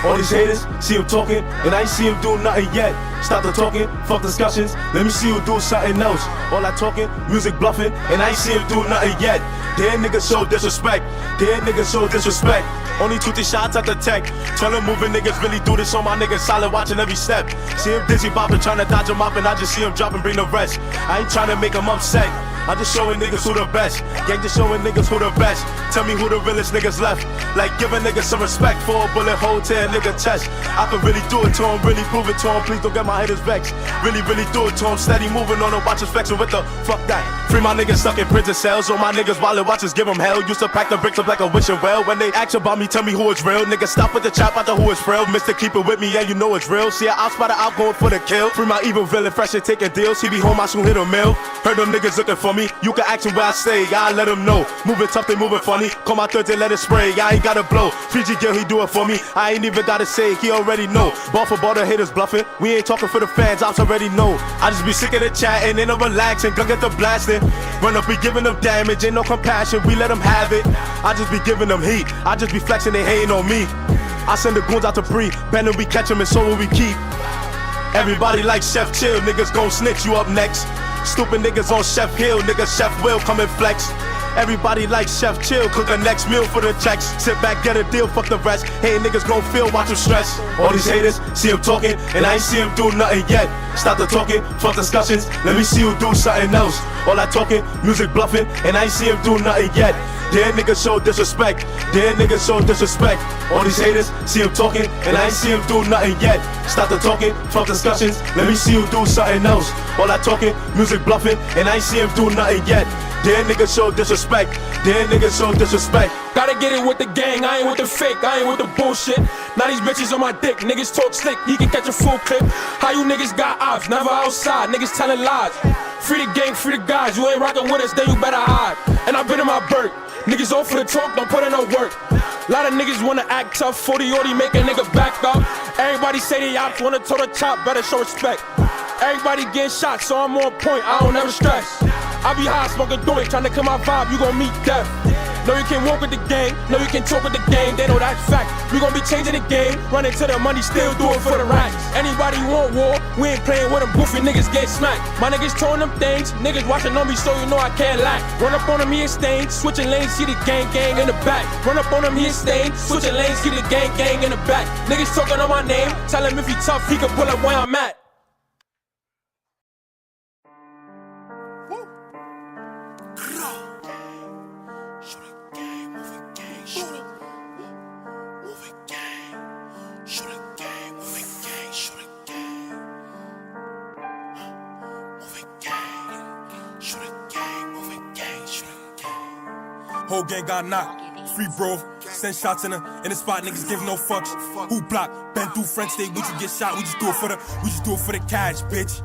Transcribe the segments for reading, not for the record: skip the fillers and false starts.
All these haters, see him talking, and I ain't see him do nothing yet. Stop the talking, fuck discussions, let me see you do something else. All that talking, music bluffing, and I ain't see him do nothing yet. Damn niggas show disrespect, damn niggas show disrespect. Only 2-3 shots at the tech. Tell them moving niggas really do this on my niggas solid, watching every step. See him dizzy bopping, trying to dodge him up, and I just see him drop and bring the rest. I ain't trying to make him upset, I'm just showing niggas who the best. Gang just showing niggas who the best. Tell me who the realest niggas left. Like giving niggas some respect for a bullet hole to a nigga chest. I can really do it to him, really prove it to him. Please don't get my haters vexed. Really do it to him. Steady moving on the watches flexing with the fuck that. Free my niggas stuck in prison cells. All my niggas while it watches give them hell. Used to pack the bricks up like a wishing well. When they ask about me, tell me who is real. Niggas stop with the chop out the who is real. Mister keep it with me, yeah, you know it's real. See I spot out going for the kill. Free my evil villain, fresh and taking deals. He be home, I soon hit a mill. Heard them niggas looking for me. You can ask him where I stay, I let him know. Moving tough, they moving funny. Call my third, they let it spray. I ain't gotta blow. 3G girl, he do it for me. I ain't even gotta say, he already know. Ball for ball, the haters bluffing. We ain't talking for the fans, I already know. I just be sick of the chatting, ain't no relaxing. Gun get the blasting. Run up, we giving them damage, ain't no compassion. We let them have it. I just be giving them heat. I just be flexing, they hating on me. I send the goons out to breathe. Bend we catch them and so will we keep. Everybody like Chef Chill, niggas gon' snitch, you up next. Stupid niggas on Chef Hill, niggas Chef Will come and flex. Everybody like Chef Chill, cook the next meal for the checks. Sit back, get a deal, fuck the rest. Hey niggas gon' feel, watch them stress. All these haters, see him talking, and I ain't see him do nothing yet. Stop the talking, fuck discussions, let me see you do something else. All that talking, music bluffing, and I ain't see him do nothing yet. Damn niggas show disrespect, damn niggas show disrespect. All these haters, see him talking, and I ain't see him do nothing yet. Stop the talking, fuck discussions, let me see you do something else. All that talking, music bluffing, and I ain't see him do nothing yet. Damn niggas show disrespect, damn niggas show disrespect. Gotta get it with the gang, I ain't with the fake, I ain't with the bullshit. Now these bitches on my dick, niggas talk slick, he can catch a full clip. How you niggas got ops, never outside, niggas telling lies. Free the gang, free the guys, you ain't rockin' with us, then you better hide. And I've been in my bird, niggas all for the talk, don't put in no work. Lot of niggas wanna act tough, 40-40 make a nigga back up. Everybody say they ops, wanna toe the top, better show respect. Everybody getting shot, so I'm on point, I don't ever stress. I be high, smoking doink, tryna kill my vibe, you gon' meet death. No, you can't walk with the gang, no, you can't talk with the gang, they know that fact. We gon' be changing the game, running to the money, still do it for the racks. Anybody want war, we ain't playing with them goofy niggas get smacked. My niggas throwing them things, niggas watching on me, so you know I can't lack. Run up on them, he is stained, switching lanes, see the gang in the back. Run up on him, he is stained, switching lanes, see the gang in the back. Niggas talking on my name, tell him if he tough, he can pull up where I'm at. Whole gang got knocked, free bro, send shots in the spot, niggas give no fucks. Who block, been through French State, we just get shot, we just do it for the cash, bitch.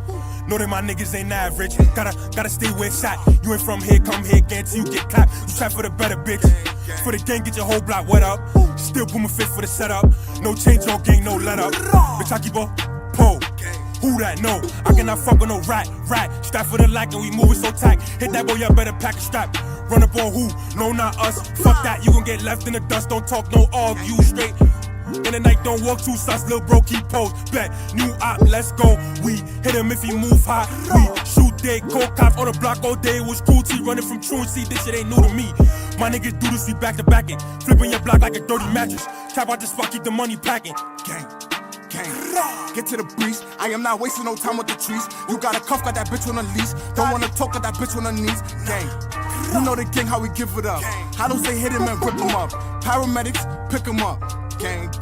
Know that my niggas ain't average, gotta stay where it's at. You ain't from here, come here, guarantee you get clapped. You try for the better, bitch. For the gang, get your whole block wet up. Still booming fit for the setup. No change on gang, no let up. Bitch, I keep a pole. Who that? No, I cannot fuck with no rat. Strap for the lack and we moving so tight. Hit that boy up, better pack a strap. Run up on who? No, not us. Fuck that, you gon' get left in the dust. Don't talk, no argue straight. In the night, don't walk too sus, lil' bro, keep pose. Bet, new op, let's go. We hit him if he move hot. We shoot dead, cold cops on the block all day. It was cruelty, running from truancy. This shit ain't new to me. My niggas do this, we back to back it. Flipping your block like a dirty mattress. Trap out this spot, keep the money packing. Gang. Get to the breeze, I am not wasting no time with the trees. You got a cuff, got that bitch on a leash. Don't wanna talk, got that bitch on her knees. Gang, you know the gang, how we give it up. How don't say hit him and rip him up. Paramedics, pick him up. Gang.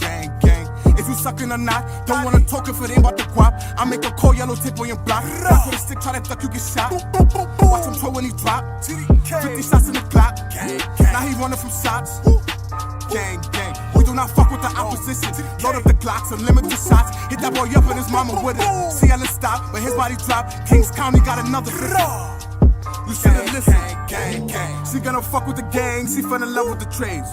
If you suckin' or not, don't wanna talk if it ain't about the guap. I make a call, yellow tape on your block. Back with a stick, try to duck, you get shot. Watch him throw when he drop. 50 shots in the clock. Now he running from shots. Gang, we do not fuck with the opposition. Load up the Glocks, unlimited shots. Hit that boy up and his mama with it. See Ellen stop, but his body drop. Kings County got another 50. You should've listened. She gonna fuck with the gang, she fell in love with the trades.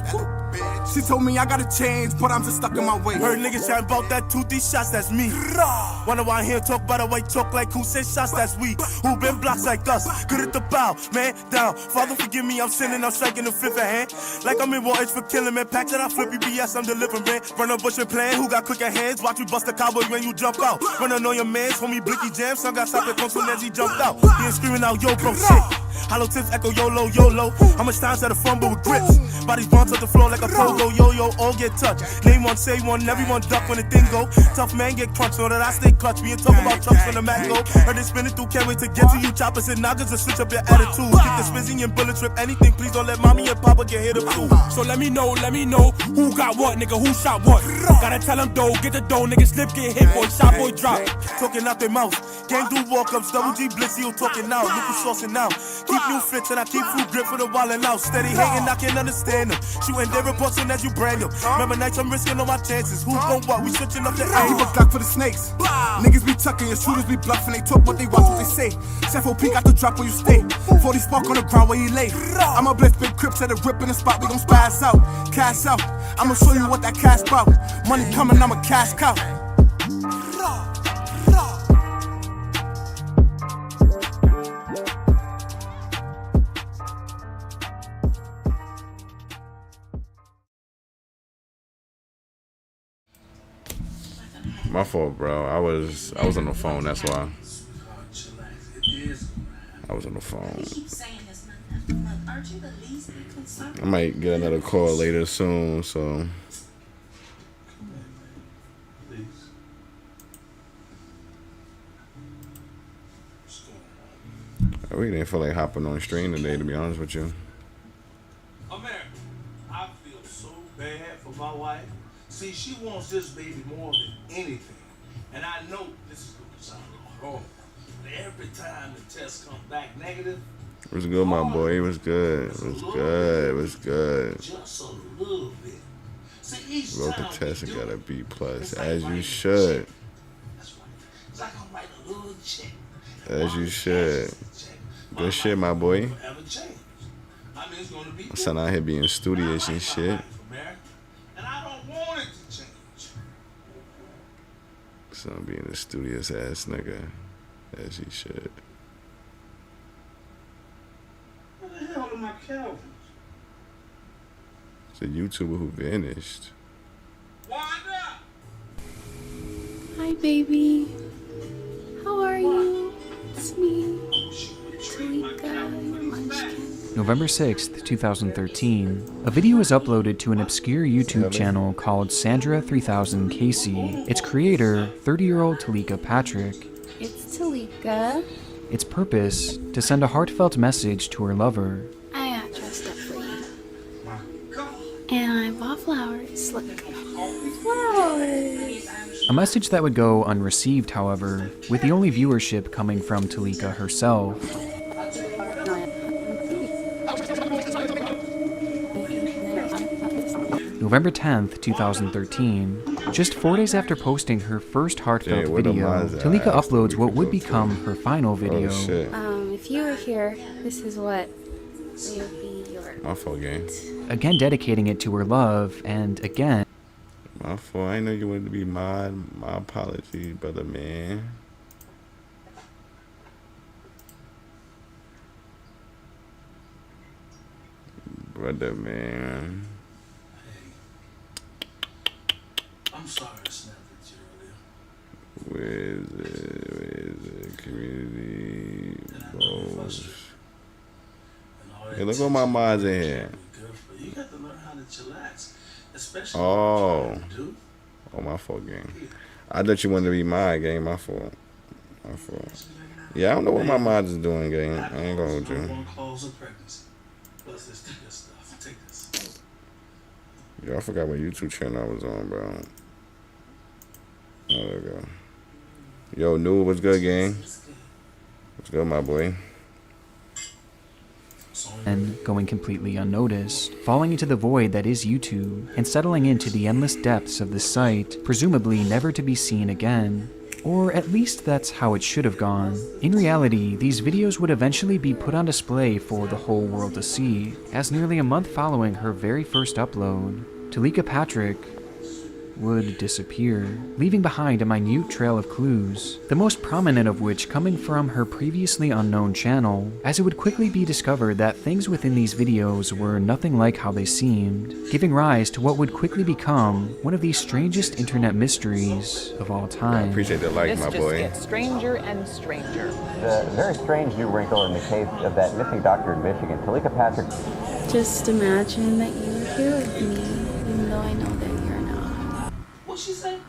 She told me I gotta change, but I'm just stuck in my way. Heard niggas chatting about that 2-3 shots, that's me. Wonder why I hear talk by the way, talk like who said shots, that's we. Who been blocks like us, good at the bow, man, down. Father forgive me, I'm sinning, I'm striking the fifth of hand. Like I'm in war edge for killing, man, pack that I flip BS, I'm delivering. Run a bush and plan, who got quicker hands, watch you bust a cowboy when you jump out. Running on your mans, homie blicky jam, son got stopped at Consul as he jumped out. He ain't screaming out, yo bro, shit. Hollow tips echo YOLO, YOLO. How much times had a fumble with grips? Bodies bounce off the floor like a pogo, yo-yo, all get touched. Name one, say one, everyone duck when the thing go. Tough man get crunched, know that I stay clutch. We ain't talking about trucks when the Mac go. Heard it spinning through, can't wait to get to you. Choppers and knockers to switch up your attitude. Kick the spizzy and bullet trip, anything. Please don't let mommy and papa get hit up too. So let me know who got what, nigga, who shot what. Gotta tell them dough, get the dough, nigga, slip, get hit, boy, shot, boy, drop. Talking out their mouth, gang do walk-ups, double G blitzy, you talking now, Lucas saucing now. Keep new fits and I keep food grip for the wallin' out. Steady hating, I can't understand them. Shooting their reports soon as you brand them. Remember nights I'm risking all my chances. Who's gon' what? We switching up the I keep a Glock for the snakes. Niggas be tucking, your shooters be bluffing. They talk what they watch, what they say. Chef OP got the drop where you stay. 40 spark on the ground where he lay. I'ma blitz big crips at a rip in the spot. We gon' spaz out, cash out. I'ma show you what that cash bout. Money coming, I'ma cash cow. My fault, bro. I was on the phone. That's why. I was on the phone. I might get another call later soon, so. I really didn't feel like hopping on stream today, to be honest with you. America, I feel so bad for my wife. See, she wants this baby more than anything. And I know this is going to sound horrible. But every time the test comes back negative. It was good, my boy. It was good. It was good. It was good. Just a little bit. See, each Wrote the time test and we do got a it, B plus, it's like as you writing a should. check. That's right. It's like I'm writing a little check. As you should. Good shit, my boy. Son out here being studious and shit. And I don't want it to change. Son being a studious ass nigga, as he should. Where the hell are my Calvins? It's a YouTuber who vanished. Wanda! Hi, baby. How are you? It's me, Talika, your munchkin. November 6th, 2013, a video is uploaded to an obscure YouTube channel called Sandra3000KC. Its creator, 30-year-old Talika Patrick. It's Talika. Its purpose, to send a heartfelt message to her lover. I got dressed up for you. And I bought flowers. Look. Flowers. A message that would go unreceived, however, with the only viewership coming from Talika herself. November 10th, 2013, just 4 days after posting her first heartfelt video, Talika uploads what would become her final video. If you were here, this is what would be your... My fault, gang. Again dedicating it to her love, and again... My fault. I know you wanted to be mod. My apologies, brother, man. Brother, man. I'm sorry to snap at you earlier. Where is it? Community goals. Hey, look at my mods in here. You got to learn how to chillax, especially Oh, my fault, gang. I thought you wanted to be my gang. My fault. My fault. Yeah, I don't know what my mods is doing, gang. I ain't gonna hold you. Yo, I forgot what YouTube channel I was on, bro. Oh, there we go. Yo, New, what's good, gang? What's good, my boy? and going completely unnoticed, falling into the void that is YouTube, and settling into the endless depths of the site, presumably never to be seen again. Or at least that's how it should have gone. In reality, these videos would eventually be put on display for the whole world to see, as nearly a month following her very first upload, Talika Patrick would disappear, leaving behind a minute trail of clues, the most prominent of which coming from her previously unknown channel, as it would quickly be discovered that things within these videos were nothing like how they seemed, giving rise to what would quickly become one of the strangest internet mysteries of all time. I appreciate the like, my boy. This just gets stranger and stranger. The very strange new wrinkle in the case of that missing doctor in Michigan, Talika Patrick. Just imagine that you were here with me, even though I know that you're not. What she say?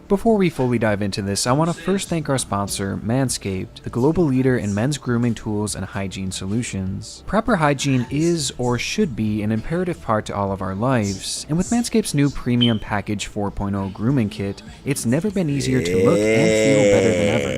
Before we fully dive into this, I want to first thank our sponsor, Manscaped, the global leader in men's grooming tools and hygiene solutions. Proper hygiene is, or should be, an imperative part to all of our lives, and with Manscaped's new Premium Package 4.0 grooming kit, it's never been easier to look and feel better than ever.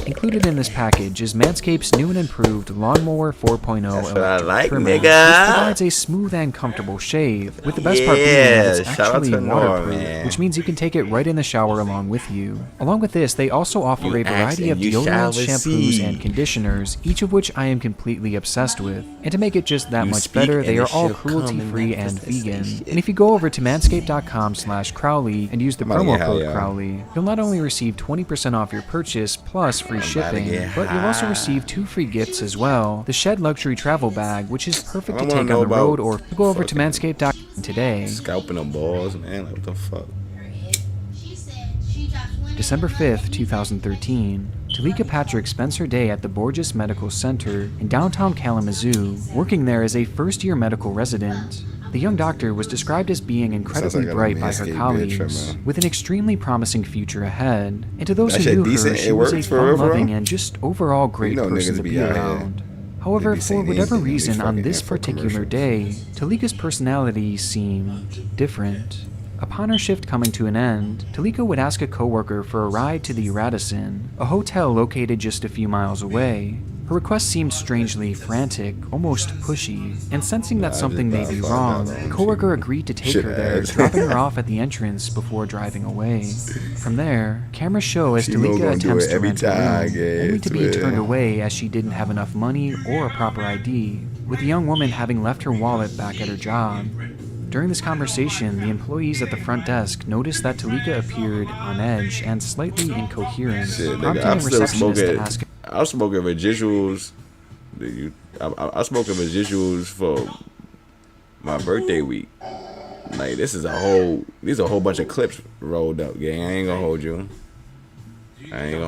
Included in this package is Manscaped's new and improved Lawnmower 4.0 electric trimmer, which provides a smooth and comfortable shave, with the best part being that it's actually waterproof, which means you can take it right in the shower along with you. Along with this, they also offer a variety of deodorants, shampoos, and conditioners, each of which I am completely obsessed with. And to make it just that much better, they are all cruelty-free and vegan. And if you go over to manscaped.com/Crowley and use the promo code Crowley, you'll not only receive 20% off your purchase plus free shipping, but you'll also receive 2 free gifts as well. The Shed Luxury Travel Bag, which is perfect to take on the road, or go over to manscaped.com today. Scalping them balls, man. Like, what the fuck? December 5th, 2013, Talika Patrick spends her day at the Borges Medical Center in downtown Kalamazoo, working there as a first-year medical resident. The young doctor was described as being incredibly bright by her colleagues, with an extremely promising future ahead. And to those who knew her, she was a fun-loving and just overall great person to be around. However, for whatever reason on this particular day, Talika's personality seemed different. Upon her shift coming to an end, Talika would ask a coworker for a ride to the Radisson, a hotel located just a few miles away. Her request seemed strangely frantic, almost pushy, and sensing that something may be wrong, the coworker agreed to take her there, dropping her off at the entrance before driving away. From there, cameras show as Talika attempts to rent a room, only to be turned away as she didn't have enough money or a proper ID, with the young woman having left her wallet back at her job. During this conversation, the employees at the front desk noticed that Talika appeared on edge and slightly incoherent, prompting a receptionist to ask her. I'm smoking residuals. I'm smoking residuals for my birthday week. Like, these a whole bunch of clips rolled up, gang. I ain't gonna hold you. I ain't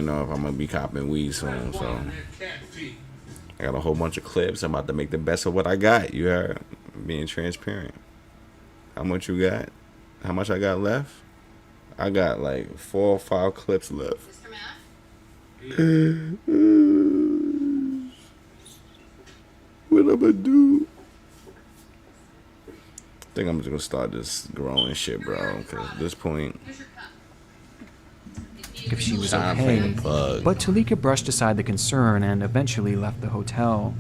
know if I'm gonna be copping weed soon, so I got a whole bunch of clips. I'm about to make the best of what I got. You heard? Being transparent. How much you got? How much I got left? I got like 4 or 5 clips left. What I'm gonna do? I think I'm just gonna start this growing shit, bro. Cause at this point, if she was okay, but Talika brushed aside the concern and eventually left the hotel.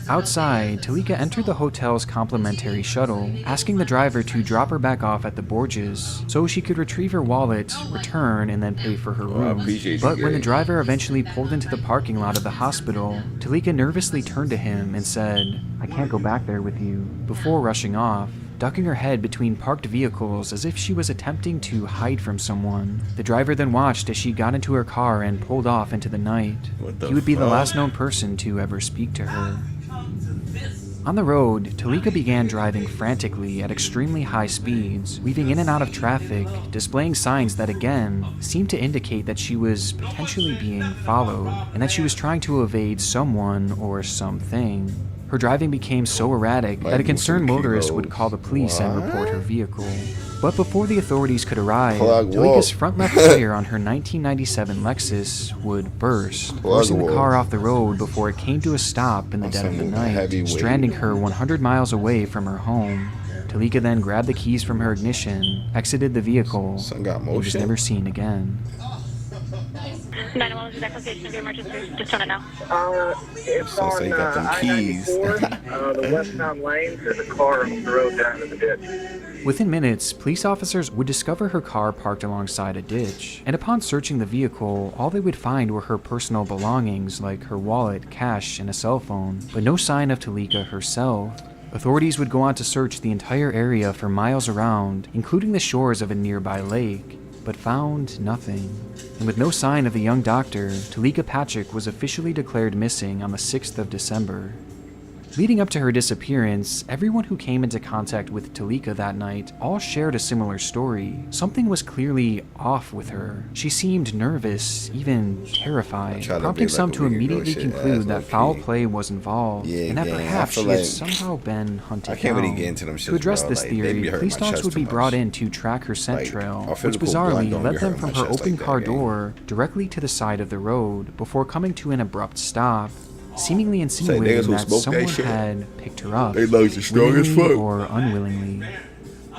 Outside, Talika entered the hotel's complimentary shuttle, asking the driver to drop her back off at the Borges so she could retrieve her wallet, return, and then pay for her room. But when the driver eventually pulled into the parking lot of the hospital, Talika nervously turned to him and said, "I can't go back there with you," before rushing off, ducking her head between parked vehicles as if she was attempting to hide from someone. The driver then watched as she got into her car and pulled off into the night. He would be the last known person to ever speak to her. On the road, Talika began driving frantically at extremely high speeds, weaving in and out of traffic, displaying signs that again seemed to indicate that she was potentially being followed, and that she was trying to evade someone or something. Her driving became so erratic that a concerned motorist would call the police and report her vehicle. But before the authorities could arrive, Talika's front left tire on her 1997 Lexus would burst, forcing the car off the road before it came to a stop in the dead of the night, stranding her 100 miles away from her home. Talika then grabbed the keys from her ignition, exited the vehicle, and was never seen again. 911 is that location of your emergency. Just tone it now. It's so you got them keys. The westbound lane, there's a car on the road down in the ditch. Within minutes, police officers would discover her car parked alongside a ditch, and upon searching the vehicle, all they would find were her personal belongings like her wallet, cash, and a cell phone, but no sign of Talika herself. Authorities would go on to search the entire area for miles around, including the shores of a nearby lake, but found nothing. And with no sign of the young doctor, Talika Patrick was officially declared missing on the 6th of December. Leading up to her disappearance, everyone who came into contact with Talika that night all shared a similar story. Something was clearly off with her. She seemed nervous, even terrified, prompting some to immediately conclude that foul play was involved, and that perhaps she had somehow been hunted down. To address this theory, police dogs would be brought in to track her scent trail, which bizarrely led them from her open car door directly to the side of the road before coming to an abrupt stop, seemingly insinuating that someone had picked her up, willingly or unwillingly.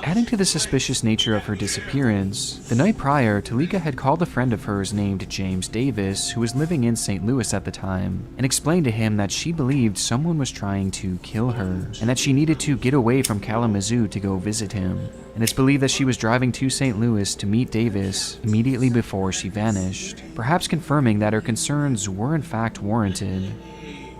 Adding to the suspicious nature of her disappearance, the night prior, Talika had called a friend of hers named James Davis, who was living in St. Louis at the time, and explained to him that she believed someone was trying to kill her, and that she needed to get away from Kalamazoo to go visit him. And it's believed that she was driving to St. Louis to meet Davis immediately before she vanished, perhaps confirming that her concerns were in fact warranted.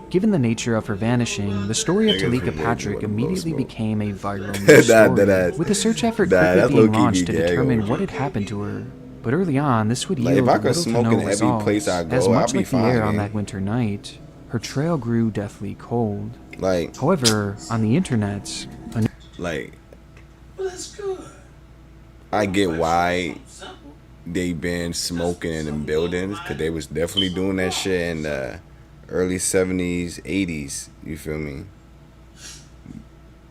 Given the nature of her vanishing, the story of Talika Patrick immediately became a viral news story, with a search effort quickly being launched to determine what had happened to her. But early on, this would yield little to no results, as much like the air on that winter night, her trail grew deathly cold. However, on the internet, I get why they been smoking in them buildings, because they was definitely doing that shit in the early 70s, 80s, you feel me?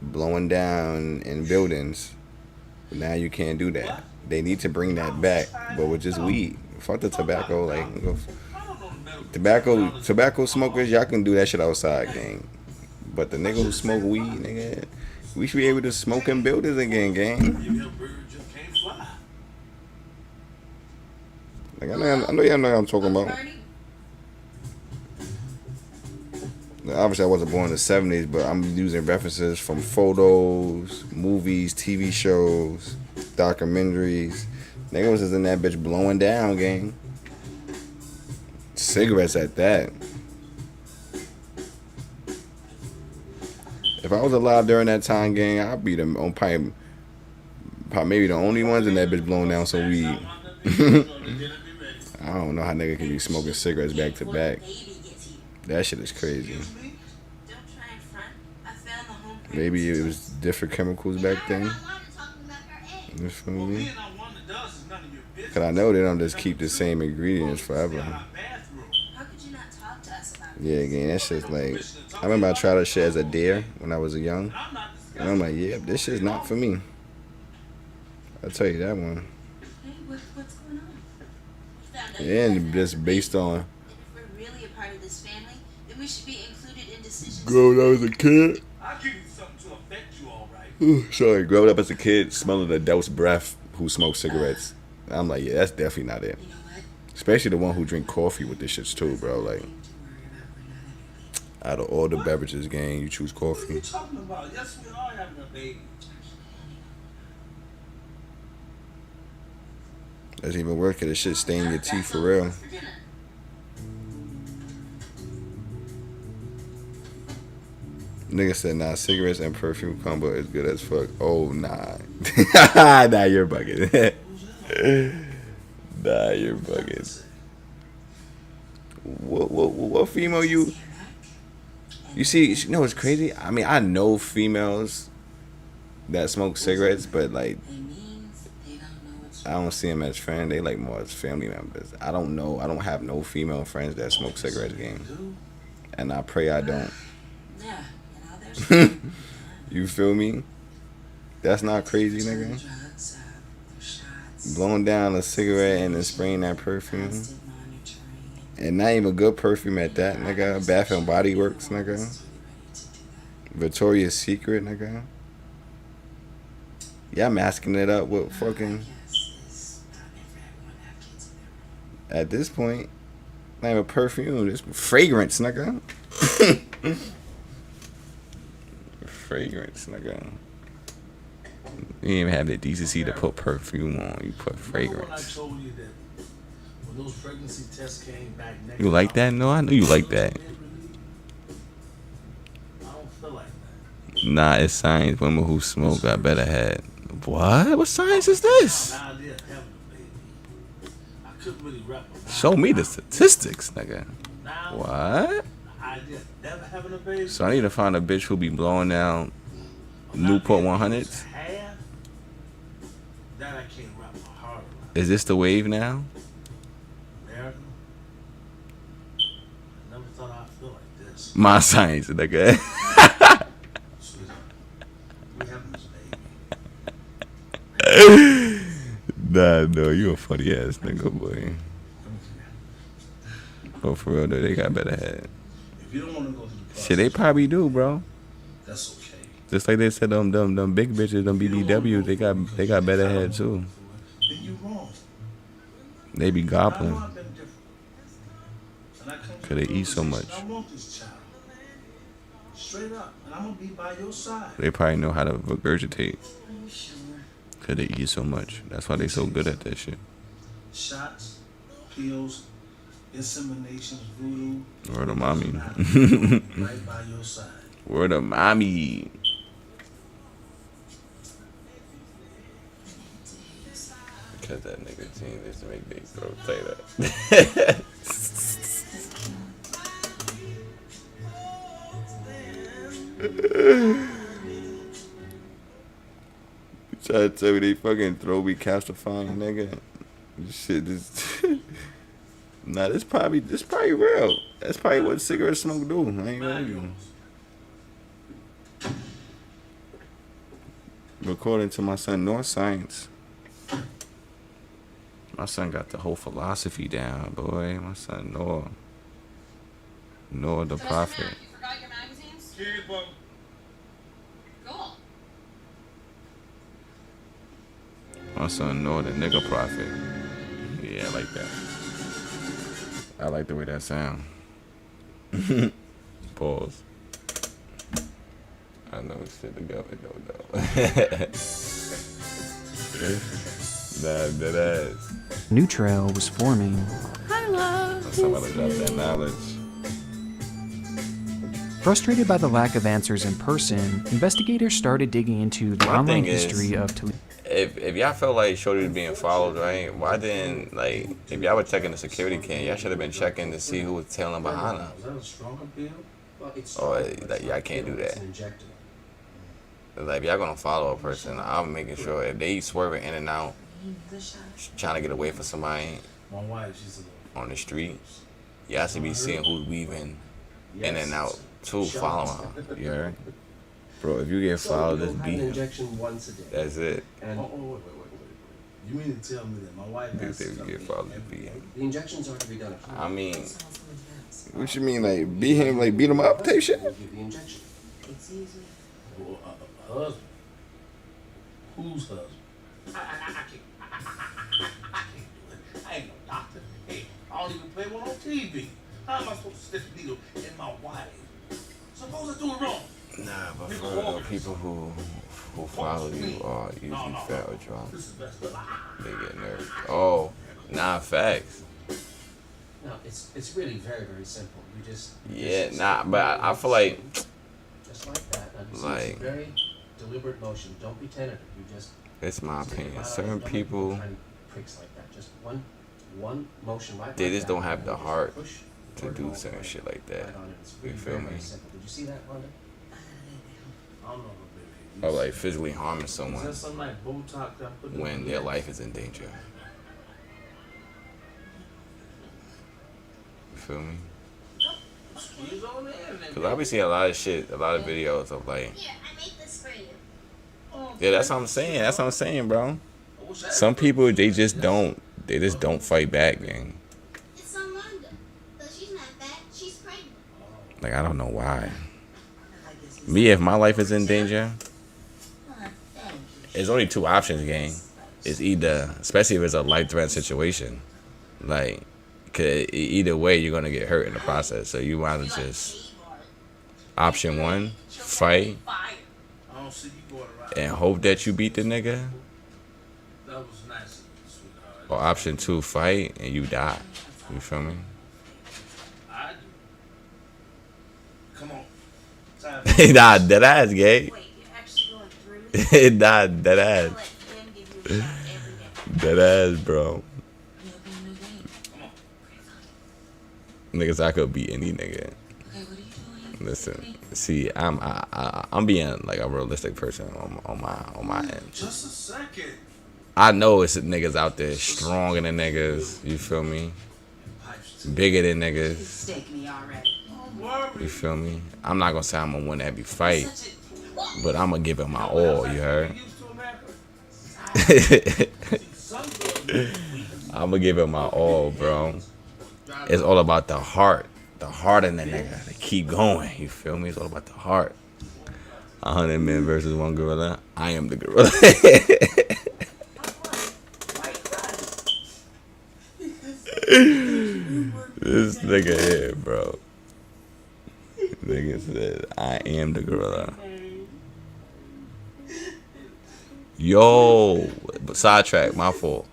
Blowing down in buildings. But now you can't do that. They need to bring that back, but with just weed. Fuck the tobacco, tobacco smokers, y'all can do that shit outside, gang. But the nigga who smoke weed, nigga, we should be able to smoke in buildings again, gang. I know y'all know what I'm talking about. Obviously, I wasn't born in the 70s, but I'm using references from photos, movies, TV shows, documentaries. Niggas was just in that bitch blowing down, gang. Cigarettes at that. If I was alive during that time, gang, I'd be probably maybe the only ones in that bitch blowing down some weed. I don't know how nigga can be smoking cigarettes back to back. That shit is crazy. Maybe it was different chemicals back then. You feel me? Cause I know they don't just keep the same ingredients forever. Yeah, again, that shit's like, I remember I tried that shit as a dare when I was young. And I'm like, yeah, this shit's not for me. I'll tell you that one. And just based on growing up as a kid. Sorry, growing up as a kid, smelling adult's breath who smokes cigarettes. I'm like, yeah, that's definitely not it. Especially the one who drink coffee with this shit too, bro. Like, out of all the beverages, gang, you choose coffee. What are you talking about? Yes, we are having a baby. That's even worse, cause this shit stain your teeth for real. Nigga said, nah, cigarettes and perfume combo is good as fuck. Oh, nah. Nah, you're bugging. Nah, you're bugging. What female you see, you know what's crazy? I mean, I know females that smoke cigarettes, but like, I don't see them as friends. They like more as family members. I don't know. I don't have no female friends that smoke cigarettes, gang. And I pray I don't. You feel me? That's not crazy, nigga. Blowing down a cigarette and then spraying that perfume. And not even good perfume at that, nigga. Bath and Body Works, nigga. Victoria's Secret, nigga. Y'all masking it up with fucking... At this point, Not even perfume. It's fragrance, nigga. Fragrance, nigga. You didn't even have the decency to put perfume on. You put fragrance. When I told you that when those pregnancy tests came back negative, You like that? No, I knew you like that. I don't feel like that. Nah, it's science. Women who smoke got better head. What? What science is this? The idea of having a baby, I couldn't really wrap my mind Show me the statistics, nigga. now. What? The idea of never having a baby. So I need to find a bitch who be blowing down Newport 100s. Half, that I can't wrap my heart around. Is this the wave now? America, I never thought I'd feel like this. My science, nigga. Sweetheart, we having this baby. Nah, no, you a funny ass nigga, boy. But for real though, they got better head. If you don't want to go through the process, Shit, they probably do, bro. that's okay. Just like they said, them big bitches, them BBWs, they got better head too. Then you wrong. They be I know gobbling. I've been different. And I come to 'Cause they the eat so realization much. I want this child. Straight up. And I'm going to be by your side. They probably know how to regurgitate. Cause they eat so much. That's why they so good at that shit. Shots, pills, insemination, voodoo. Word of mommy. Right by your side. Word of mommy. Cause that nigga team is to make big throat tighter. Try to tell me they fucking throw me calcifying, nigga. This shit just nah, this probably real. That's probably what cigarette smoke do. I ain't gonna you. According to my son North Science. My son got the whole philosophy down, boy. My son Noah the prophet. You forgot your magazines? Cool. My son Noah the nigga prophet. Yeah, I like that. I like the way that sound. Pause. I know shit the government don't know. Nah, that ass. New trail was forming. I love Somebody drop that knowledge. Frustrated by the lack of answers in person, investigators started digging into the My online thing is, history of Toledo. If y'all felt like Shorty was being followed, right? Why didn't, like, if y'all were checking the security cam, y'all should have been checking to see who was tailing behind her. Is that a stronger pill? Or like y'all can't do that. Like if y'all gonna follow a person, I'm making sure if they swerving in and out, trying to get away from somebody My wife, she's a on the street, y'all should be seeing who's weaving in and out too, following her. You heard? Bro, if you get followed, just beat him. injection once a day. That's it. And wait. You mean to tell me that my wife has If you get followed, just beat him. the injections are to be done? I mean, what you mean, like beat him, like beat him up, type shit? The injection. Well, husband. Whose husband? I can't do it. I ain't no doctor. Hey, I don't even play one on TV. How am I supposed to stick a needle in my wife? Suppose I do it wrong. Nah, but for real, people who follow you are usually fat or drunk. This is best. They get nervous. Oh, nah, facts. No, it's really very, very simple. You just Yeah, nah, but I feel like just like that. Now, this Like- is a very deliberate motion. Don't be tentative. You just it's my stick it opinion. right out. Certain Don't make people, tiny pricks like that. Just one motion right. they like just that. don't have the Just heart push to or do hold certain right- shit like that. right on it. It's You really feel very, me? very simple. Did you see that, Wanda? I don't know, baby. Or like physically harming Is someone that something like Botox I put in when the their legs? life is in danger. You feel me? Squeeze on in, and Cause I be seeing a lot of shit, a lot of videos of like, Here, I made this for you. yeah, that's what I'm saying. That's what I'm saying, bro. Some people they just don't fight back, gang. It's on Rhonda. But she's not fat. She's pregnant. Like I don't know why. Me, if my life is in danger, there's only two options, gang. It's either, especially if it's a life-threatening situation, like Cause either way, you're gonna get hurt in the process. So you want to just option one, fight, I don't see you going around. and hope that you beat the nigga. That was nice of you, sweetheart. Or option two, fight and you die. You feel me? I do. Come on. Time He died dead ass, gay. Wait, you're actually going through it? He died dead I'll ass. let him give you a shot every day. Dead ass, bro. No game, no game. Come on. Niggas, I could beat any nigga. Okay, what are you doing? Listen, see, I'm being like a realistic person on my end. Just a second. I know it's niggas out there stronger than niggas. You feel me? Bigger than niggas. Stake me already. Don't worry. You feel me? I'm not gonna say I'm gonna win every fight, but I'm gonna give it my all. You heard? I'm gonna give it my all, bro. It's all about the heart in the nigga. They keep going. You feel me? It's all about the heart. 100 men versus one gorilla. I am the gorilla. This nigga here, bro. Nigga said, I am the gorilla. Yo, sidetrack, my fault.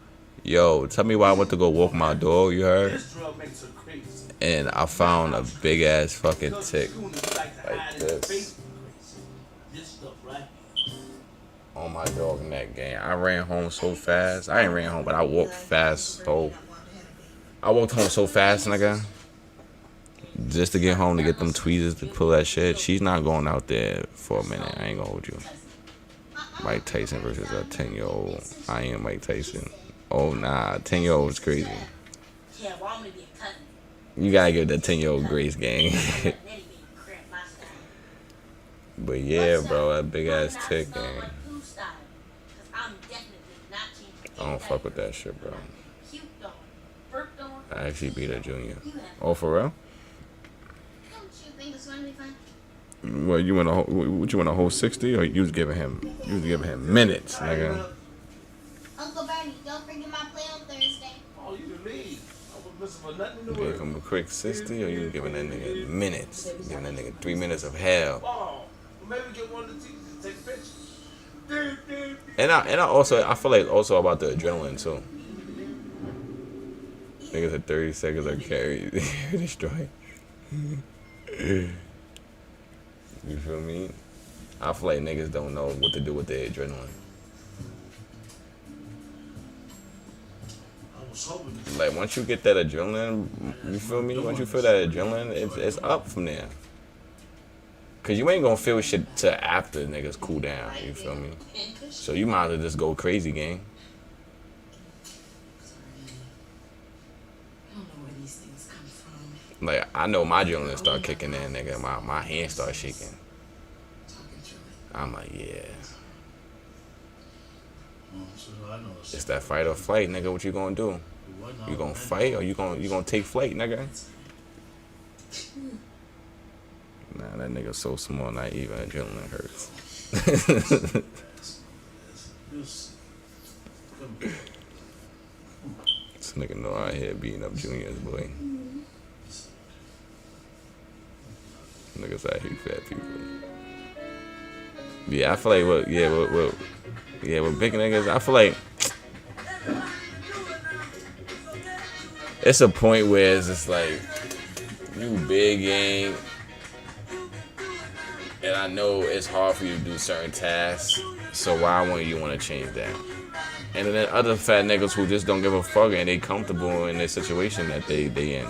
Yo, tell me why I went to go walk my dog, you heard? This drug makes her crazy. And I found a big ass fucking tick like this This stuff, right? on my dog neck, gang. I ran home so fast. I ain't ran home, but I walked fast. So I walked home so fast, nigga. Just to get home to get them tweezers to pull that shit. She's not going out there for a minute. I ain't gonna hold you. Mike Tyson versus a 10-year-old. I am Mike Tyson. Oh nah, 10-year-old is crazy. Yeah, well, I'm gonna be a cousin. You gotta give the 10-year-old grace, gang. But yeah, bro, that big ass tick, gang. I don't fuck with that shit, bro. I actually beat a junior. Oh, for real? Don't you think it's gonna be fun? Well, you want what you want a whole 60, or you was giving him minutes, nigga? Uncle Bernie, don't forget my play on Thursday. Oh, you can leave. I was missing for nothing in the You gave world. him a quick 60, or you was giving that nigga minutes? Giving that nigga 3 minutes of hell. Oh, maybe get one of the teachers to take a picture. And I feel like also about the adrenaline too. Niggas at 30 seconds are carried, destroyed. You feel me? I feel like niggas don't know what to do with their adrenaline. I was hoping to Like once you get that adrenaline, you feel me? Once you feel that adrenaline, it's up from there. Cause you ain't gonna feel shit till after niggas cool down. You feel me? So you might as well just go crazy, gang. I don't know where these things come from. Like I know my adrenaline start kicking in, nigga. My hands start shaking. I'm like, yeah. It's that fight or flight, nigga. What you gonna do? You gonna fight or you gonna take flight, nigga? Nah, that nigga so small, not even adrenaline hurts. This nigga know out here beating up juniors, boy. Niggas out here fat people. Yeah, I feel like with big niggas, I feel like it's a point where it's just like you big gang, and I know it's hard for you to do certain tasks. So why wouldn't you want to change that? And then other fat niggas who just don't give a fuck and they comfortable in their situation that they in.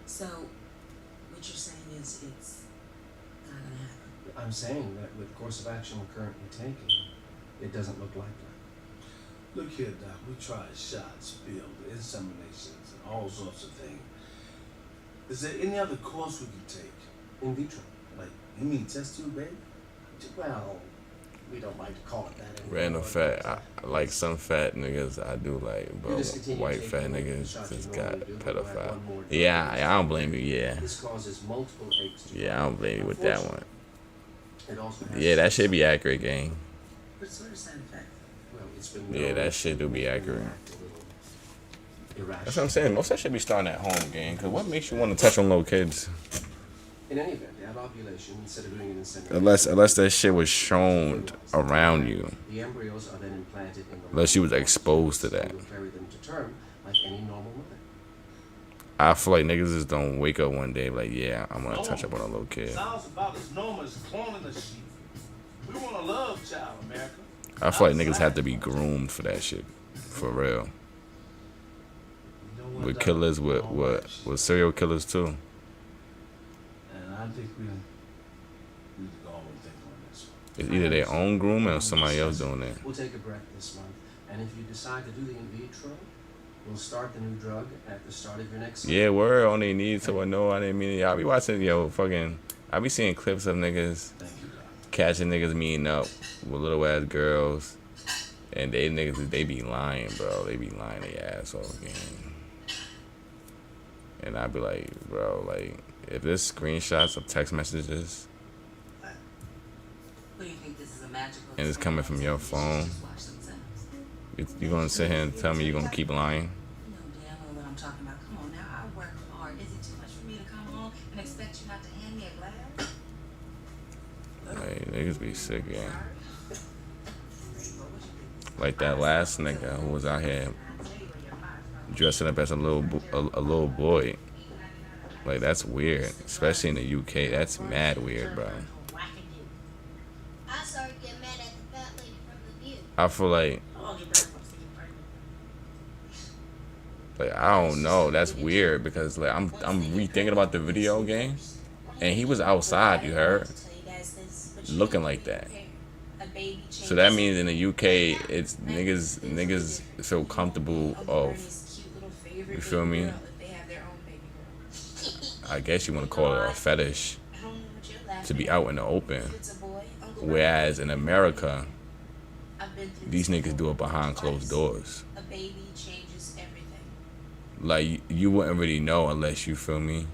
So, what you're saying is it's not gonna happen. I'm saying that with the course of action we're currently taking, it doesn't look likely. Look here, Doc. We tried shots, spilled, inseminations, and all sorts of things. Is there any other course we could take? In vitro. Like, you mean test tube, baby? Well, we don't like to call it that anymore. Random fat, I like some fat niggas I do like, but white fat niggas just got pedophile. Yeah, I don't blame you. Yeah, This causes multiple aches. yeah, I don't blame you with that one. It also has Yeah, that should be accurate, gang. What sort of side effect? Well, it's been Yeah, that shit do be accurate. irrational. That's what I'm saying. Most of that shit be starting at home, gang. Cause what makes you want to touch on little kids? In any event, they have ovulation instead of doing it in semen. Unless that shit was shown around you. The embryos are then implanted in the Unless you was exposed to that. will carry them to term like any normal mother. I feel like niggas just don't wake up one day like, yeah, I'm gonna touch up on a little kid. Sounds about as normal as cloning a sheep. We want a love child, America. I feel like niggas have to be groomed for that shit. For real. With killers, with serial killers too. And I think we need to go and think on this one. It's either their own grooming or somebody else doing it. We'll take a break this month, and if you decide to do the in vitro, we'll start the new drug at the start of your next cycle. Yeah, word on their needs, so I know I didn't mean it. Y'all be watching, I be seeing clips of niggas catching niggas meeting up with little ass girls, and they be lying, bro. They be lying their ass off, gang. And I be like, bro, like, if there's screenshots of text messages What do you think, this is a magical and it's coming from your phone, you gonna sit here and tell me you're gonna keep lying? You know damn well what I'm talking about. Come on now, I work hard. Is it too much for me to come home and expect you not to hand me a glass? Like, niggas be sick, gang. Like that last nigga who was out here dressing up as a little boy. Like, that's weird, especially in the UK. That's mad weird, bro. I started getting mad at the fat lady from the view. I feel like I don't know. That's weird because like I'm rethinking about the video game, and he was outside. You heard, looking like that. So that means in the UK, it's niggas feel comfortable of. You feel me? I guess you want to call it a fetish to be out in the open. Whereas in America, these niggas do it behind closed doors. A baby changes everything. Like, you wouldn't really know unless, you feel me,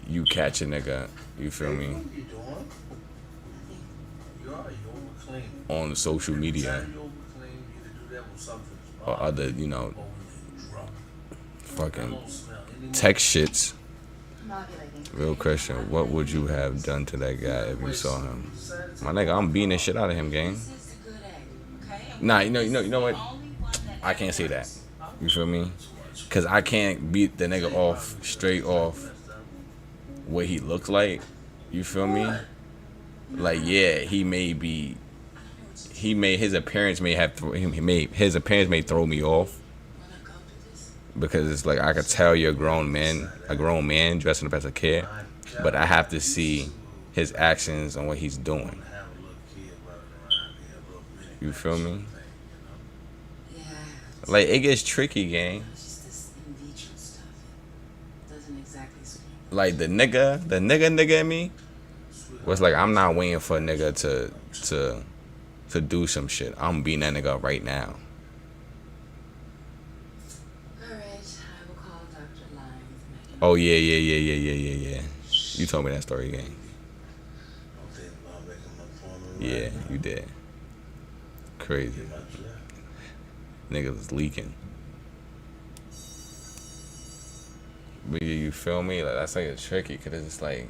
you catch a nigga, you feel me, on social media or other, fucking text shits. Real question, what would you have done to that guy if you saw him? My nigga, I'm beating the shit out of him, gang. Nah, you know what? I can't say that. You feel me? Cause I can't beat the nigga off straight off what he looks like. You feel me? Like, yeah, his appearance may throw me off. Because it's like I could tell you're a grown man dressing up as a kid, but I have to see his actions and what he's doing. You feel me? Like, it gets tricky, gang. Like, the nigga in me was like, I'm not waiting for a nigga to do some shit. I'm beating that nigga up right now. Oh yeah. You told me that story again. Yeah, you did. Crazy. Niggas was leaking. But you feel me? Like, that's like it's tricky because it's like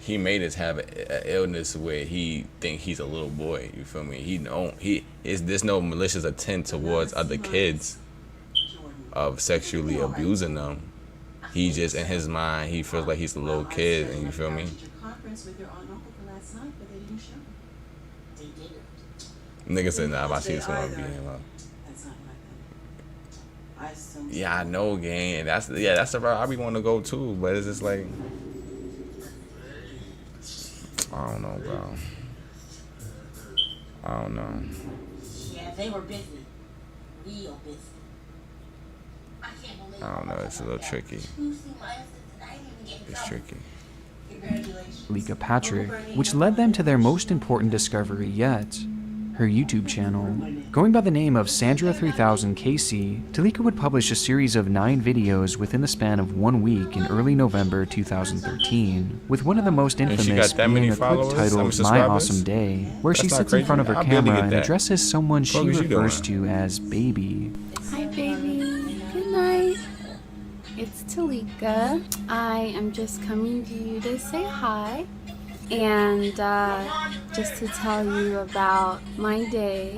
he made us have an illness where he think he's a little boy. You feel me? There's no malicious intent towards other kids of sexually abusing them. He just, in his mind, he feels like he's a little kid, and you feel me? Nigga said, nah, my shit's gonna be him up. Yeah, I know, gang, and that's the route I be wanting to go too, but it's just like, I don't know, bro. I don't know. Yeah, they were busy. Real busy. I don't know, it's a little tricky. It's tricky. Lika Patrick, which led them to their most important discovery yet, her YouTube channel. Going by the name of Sandra3000KC, Talika would publish a series of 9 videos within the span of 1 week in early November 2013, with one of the most infamous being a clip titled My Awesome Day, where she sits in front of her camera and addresses someone she refers to as Baby. Hi, baby. Good night. It's Talika. I am just coming to you to say hi and just to tell you about my day.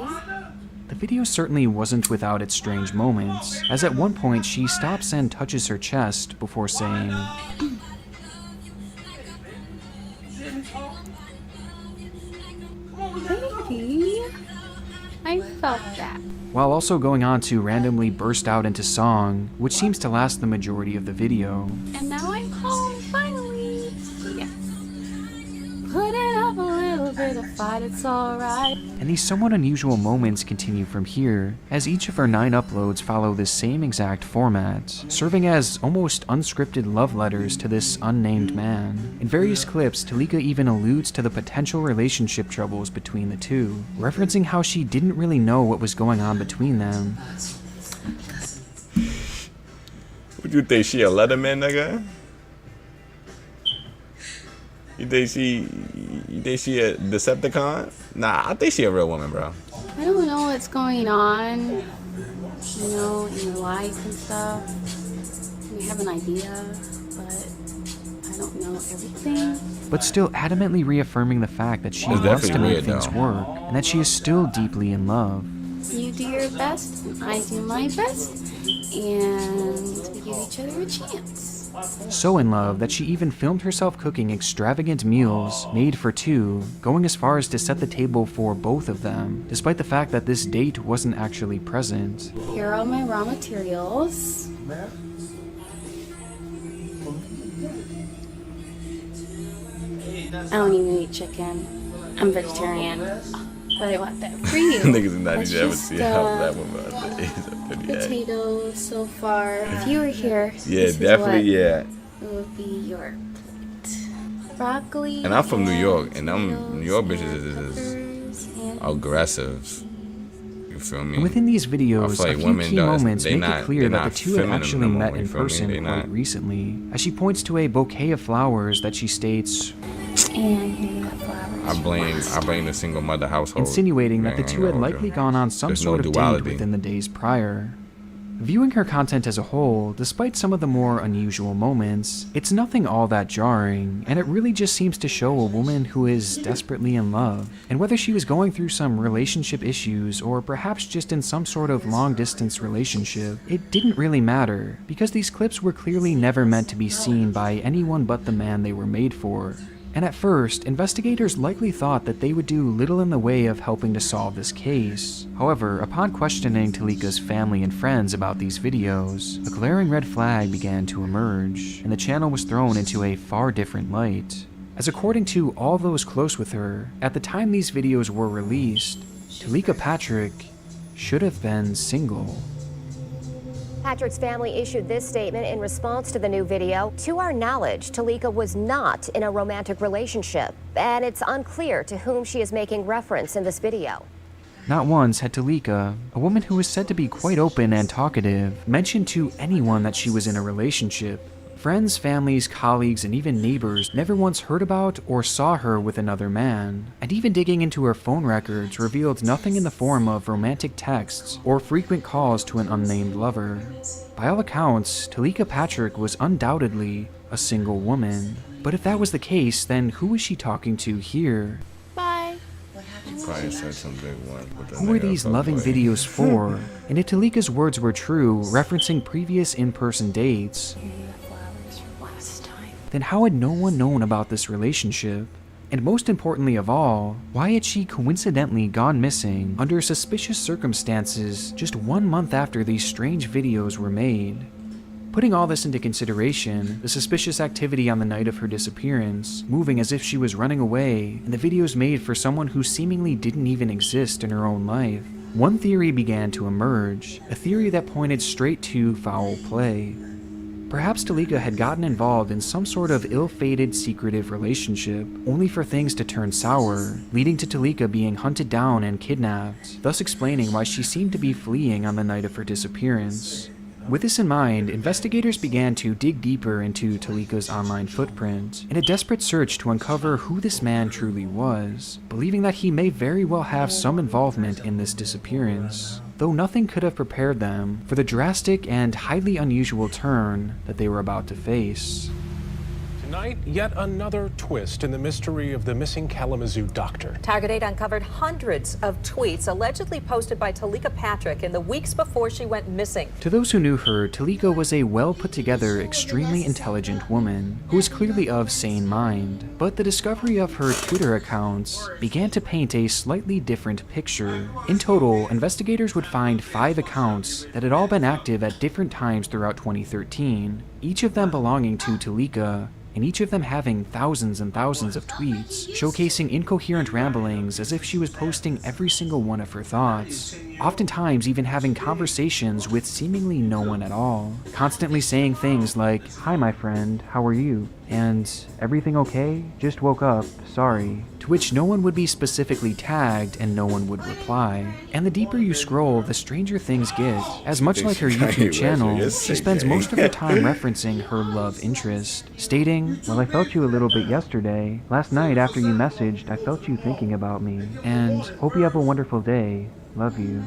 The video certainly wasn't without its strange moments, as at one point she stops and touches her chest before saying, Baby, I felt that. while also going on to randomly burst out into song, which seems to last the majority of the video. And now I'm home, finally. Yes. Putting up a little bit of fight, it's alright. And these somewhat unusual moments continue from here, as each of her 9 uploads follow this same exact format, serving as almost unscripted love letters to this unnamed man. In various clips, Talika even alludes to the potential relationship troubles between the two, referencing how she didn't really know what was going on between them. What you think, she a Letterman nigga? You think she a Decepticon? Nah, I think she a real woman, bro. I don't know what's going on, you know, in your life and stuff. We have an idea, but I don't know everything. But still adamantly reafirming the fact that she It's wants to definitely make weird, things though. work, and that she is still deeply in love. You do your best, I do my best, and we give each other a chance. So in love that she even filmed herself cooking extravagant meals made for 2, going as far as to set the table for both of them, despite the fact that this date wasn't actually present. Here are my raw materials. I don't even eat chicken. I'm vegetarian. But I want that for you. Niggas not Let's even ever just, see how that one is a pretty ass. potatoes so far. If you were here, Yeah, this is definitely, what yeah. it would be your plate. Broccoli. And I'm from New York, and them tomatoes, New York bitches peppers, is and aggressive. You feel me? And within these I videos, feel like a few women key does- moments they make not- it clear they that the not two had feminine actually no more, met you in feel me? person They quite not- recently, as she points to a bouquet of flowers that she states, and you got flowers. I blame the single mother household. insinuating that the Man, I two had ain't gonna likely hold gone on some There's sort no of duality. date within the days prior. Viewing her content as a whole, despite some of the more unusual moments, it's nothing all that jarring, and it really just seems to show a woman who is desperately in love. And whether she was going through some relationship issues, or perhaps just in some sort of long-distance relationship, it didn't really matter, because these clips were clearly never meant to be seen by anyone but the man they were made for. And at first, investigators likely thought that they would do little in the way of helping to solve this case. However, upon questioning Talika's family and friends about these videos, a glaring red flag began to emerge, and the channel was thrown into a far different light. As according to all those close with her, at the time these videos were released, Talika Patrick should have been single. Patrick's family issued this statement in response to the new video. To our knowledge, Talika was not in a romantic relationship, and it's unclear to whom she is making reference in this video. Not once had Talika, a woman who was said to be quite open and talkative, mentioned to anyone that she was in a relationship. Friends, families, colleagues, and even neighbors never once heard about or saw her with another man, and even digging into her phone records revealed nothing in the form of romantic texts or frequent calls to an unnamed lover. By all accounts, Talika Patrick was undoubtedly a single woman. But if that was the case, then who was she talking to here? Bye. Probably said some big one. With the Who were nigga these fuck loving boy. videos for? And if Talika's words were true, referencing previous in-person dates, then how had no one known about this relationship? And most importantly of all, why had she coincidentally gone missing under suspicious circumstances just 1 month after these strange videos were made? Putting all this into consideration, the suspicious activity on the night of her disappearance, moving as if she was running away, and the videos made for someone who seemingly didn't even exist in her own life, one theory began to emerge, a theory that pointed straight to foul play. Perhaps Talika had gotten involved in some sort of ill-fated secretive relationship, only for things to turn sour, leading to Talika being hunted down and kidnapped, thus explaining why she seemed to be fleeing on the night of her disappearance. With this in mind, investigators began to dig deeper into Talika's online footprint in a desperate search to uncover who this man truly was, believing that he may very well have some involvement in this disappearance, though nothing could have prepared them for the drastic and highly unusual turn that they were about to face. Tonight, yet another twist in the mystery of the missing Kalamazoo doctor. Target 8 uncovered hundreds of tweets allegedly posted by Talika Patrick in the weeks before she went missing. To those who knew her, Talika was a well-put-together, extremely intelligent woman who was clearly of sane mind. But the discovery of her Twitter accounts began to paint a slightly different picture. In total, investigators would find 5 accounts that had all been active at different times throughout 2013, each of them belonging to Talika, and each of them having thousands and thousands of tweets, showcasing incoherent ramblings as if she was posting every single one of her thoughts, oftentimes even having conversations with seemingly no one at all, constantly saying things like, "Hi my friend, how are you?" and "Everything okay? Just woke up, sorry," to which no one would be specifically tagged and no one would reply. And the deeper you scroll, the stranger things get, as much like her YouTube channel, she spends most of her time referencing her love interest, stating, "Well, I felt you a little bit yesterday. Last night after you messaged, I felt you thinking about me, and hope you have a wonderful day. Love you."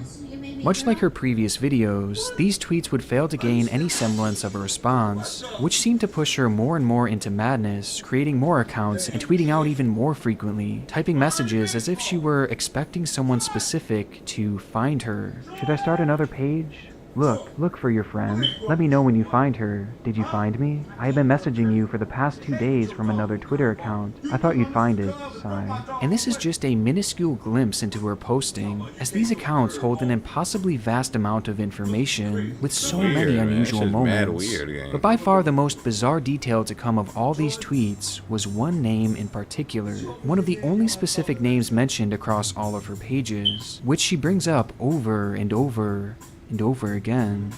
Much like her previous videos, these tweets would fail to gain any semblance of a response, which seemed to push her more and more into madness, creating more accounts and tweeting out even more frequently, typing messages as if she were expecting someone specific to find her. "Should I start another page? Look for your friend. Let me know when you find her. Did you find me? I have been messaging you for the past 2 days from another Twitter account. I thought you'd find it, sigh." And this is just a minuscule glimpse into her posting, as these accounts hold an impossibly vast amount of information with so many unusual moments. But by far the most bizarre detail to come of all these tweets was one name in particular, one of the only specific names mentioned across all of her pages, which she brings up over and over and over again.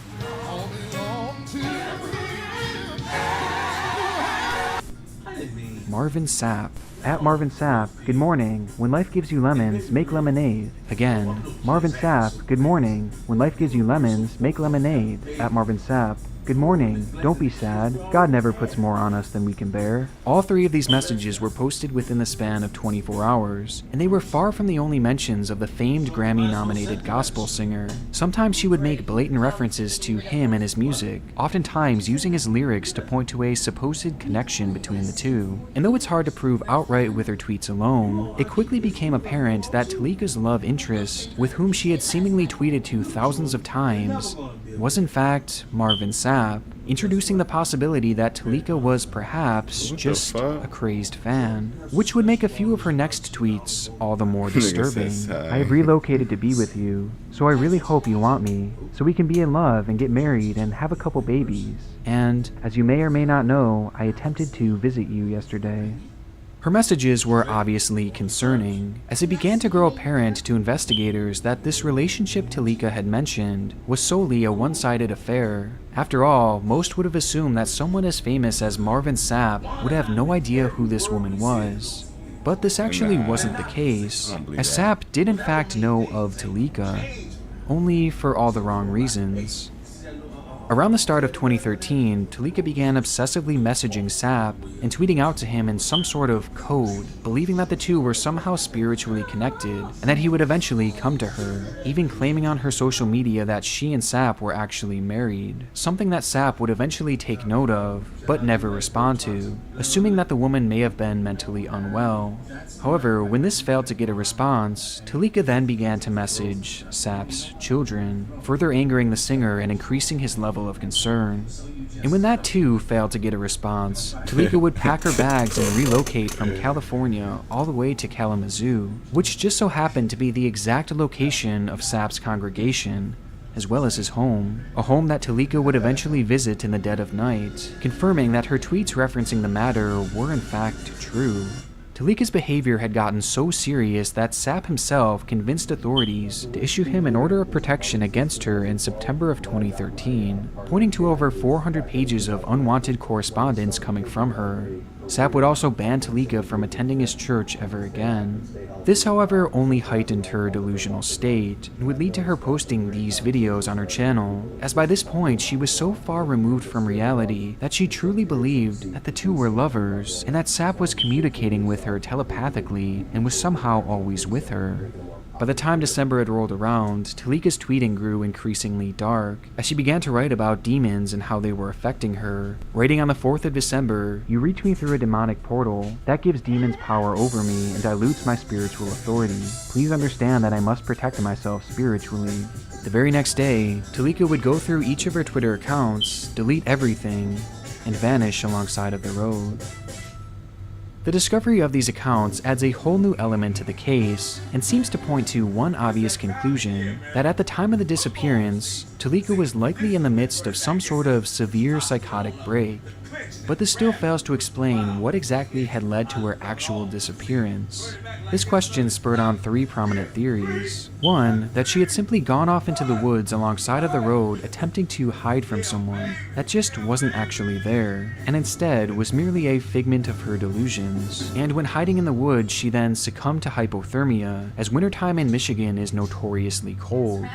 Marvin Sapp. At Marvin Sapp, good morning. When life gives you lemons, make lemonade. Again, Marvin Sapp, good morning. When life gives you lemons, make lemonade. At Marvin Sapp, good morning. Don't be sad. God never puts more on us than we can bear. All 3 of these messages were posted within the span of 24 hours, and they were far from the only mentions of the famed Grammy-nominated gospel singer. Sometimes she would make blatant references to him and his music, oftentimes using his lyrics to point to a supposed connection between the two. And though it's hard to prove outright with her tweets alone, it quickly became apparent that Talika's love interest, with whom she had seemingly tweeted to thousands of times, was in fact Marvin Sapp, introducing the possibility that Talika was perhaps just a crazed fan, which would make a few of her next tweets all the more disturbing. "I have relocated to be with you, so I really hope you want me, so we can be in love and get married and have a couple babies. And, as you may or may not know, I attempted to visit you yesterday." Her messages were obviously concerning, as it began to grow apparent to investigators that this relationship Talika had mentioned was solely a one-sided affair. After all, most would have assumed that someone as famous as Marvin Sapp would have no idea who this woman was. But this actually wasn't the case, as Sapp did in fact know of Talika, only for all the wrong reasons. Around the start of 2013, Talika began obsessively messaging Sapp and tweeting out to him in some sort of code, believing that the two were somehow spiritually connected and that he would eventually come to her, even claiming on her social media that she and Sapp were actually married, something that Sapp would eventually take note of, but never respond to, assuming that the woman may have been mentally unwell. However, when this failed to get a response, Talika then began to message Sapp's children, further angering the singer and increasing his level of concern. And when that too failed to get a response, Talika would pack her bags and relocate from California all the way to Kalamazoo, which just so happened to be the exact location of Sapp's congregation, as well as his home, a home that Talika would eventually visit in the dead of night, confirming that her tweets referencing the matter were in fact true. Talika's behavior had gotten so serious that Sapp himself convinced authorities to issue him an order of protection against her in September of 2013, pointing to over 400 pages of unwanted correspondence coming from her. Sapp would also ban Talika from attending his church ever again. This, however, only heightened her delusional state, and would lead to her posting these videos on her channel, as by this point she was so far removed from reality that she truly believed that the two were lovers, and that Sapp was communicating with her telepathically and was somehow always with her. By the time December had rolled around, Talika's tweeting grew increasingly dark, as she began to write about demons and how they were affecting her. Writing on the 4th of December, "You reach me through a demonic portal. That gives demons power over me and dilutes my spiritual authority. Please understand that I must protect myself spiritually." The very next day, Talika would go through each of her Twitter accounts, delete everything, and vanish alongside of the road. The discovery of these accounts adds a whole new element to the case, and seems to point to one obvious conclusion, that at the time of the disappearance, Talika was likely in the midst of some sort of severe psychotic break. But this still fails to explain what exactly had led to her actual disappearance. This question spurred on 3 prominent theories. One, that she had simply gone off into the woods alongside of the road attempting to hide from someone that just wasn't actually there, and instead was merely a figment of her delusions. And when hiding in the woods, she then succumbed to hypothermia, as wintertime in Michigan is notoriously cold.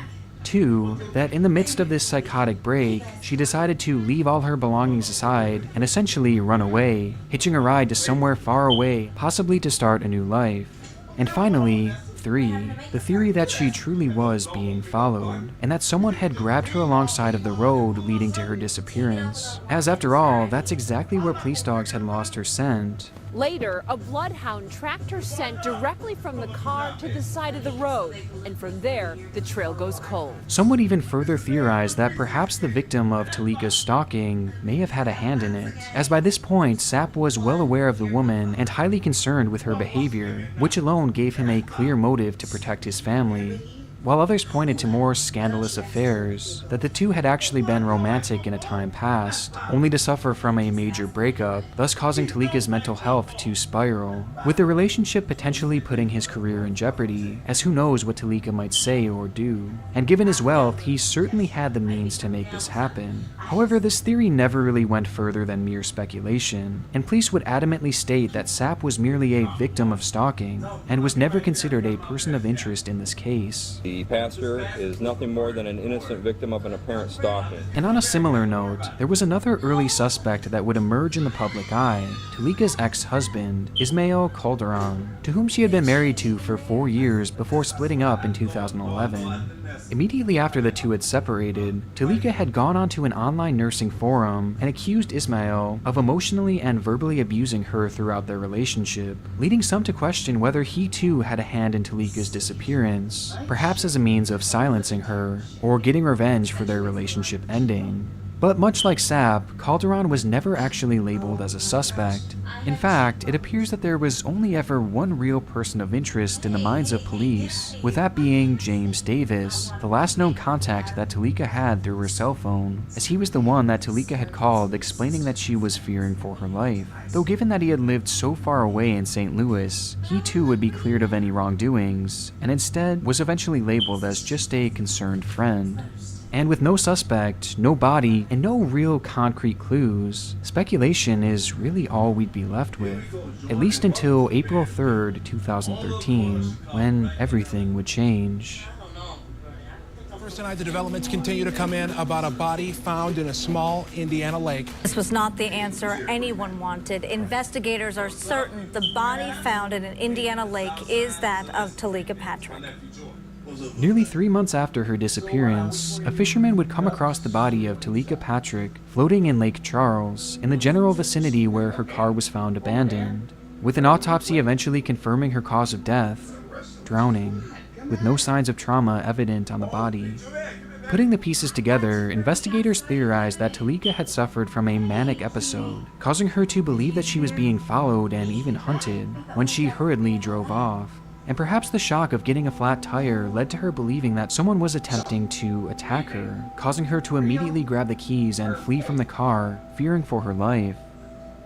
2, that in the midst of this psychotic break, she decided to leave all her belongings aside and essentially run away, hitching a ride to somewhere far away, possibly to start a new life. And finally, 3, the theory that she truly was being followed, and that someone had grabbed her alongside of the road leading to her disappearance. As after all, that's exactly where police dogs had lost her scent. Later, a bloodhound tracked her scent directly from the car to the side of the road, and from there, the trail goes cold. Some would even further theorize that perhaps the victim of Talika's stalking may have had a hand in it, as by this point, Sapp was well aware of the woman and highly concerned with her behavior, which alone gave him a clear motive to protect his family. While others pointed to more scandalous affairs, that the two had actually been romantic in a time past, only to suffer from a major breakup, thus causing Talika's mental health to spiral, with the relationship potentially putting his career in jeopardy, as who knows what Talika might say or do. And given his wealth, he certainly had the means to make this happen. However, this theory never really went further than mere speculation, and police would adamantly state that Sapp was merely a victim of stalking, and was never considered a person of interest in this case. The pastor is nothing more than an innocent victim of an apparent stalking. And on a similar note, there was another early suspect that would emerge in the public eye, Talika's ex-husband, Ismael Calderon, to whom she had been married to for 4 years before splitting up in 2011. Immediately after the two had separated, Talika had gone onto an online nursing forum and accused Ismael of emotionally and verbally abusing her throughout their relationship, leading some to question whether he too had a hand in Talika's disappearance, perhaps as a means of silencing her, or getting revenge for their relationship ending. But much like Sapp, Calderon was never actually labeled as a suspect. In fact, it appears that there was only ever one real person of interest in the minds of police, with that being James Davis, the last known contact that Talika had through her cell phone, as he was the one that Talika had called explaining that she was fearing for her life. Though given that he had lived so far away in St. Louis, he too would be cleared of any wrongdoings, and instead was eventually labeled as just a concerned friend. And with no suspect, no body, and no real concrete clues, speculation is really all we'd be left with, at least until April 3rd, 2013, when everything would change. First tonight, the developments continue to come in about a body found in a small Indiana lake. This was not the answer anyone wanted. Investigators are certain the body found in an Indiana lake is that of Talika Patrick. Nearly 3 months after her disappearance, a fisherman would come across the body of Talika Patrick floating in Lake Charles, in the general vicinity where her car was found abandoned, with an autopsy eventually confirming her cause of death, drowning, with no signs of trauma evident on the body. Putting the pieces together, investigators theorized that Talika had suffered from a manic episode, causing her to believe that she was being followed and even hunted, when she hurriedly drove off. And perhaps the shock of getting a flat tire led to her believing that someone was attempting to attack her, causing her to immediately grab the keys and flee from the car, fearing for her life.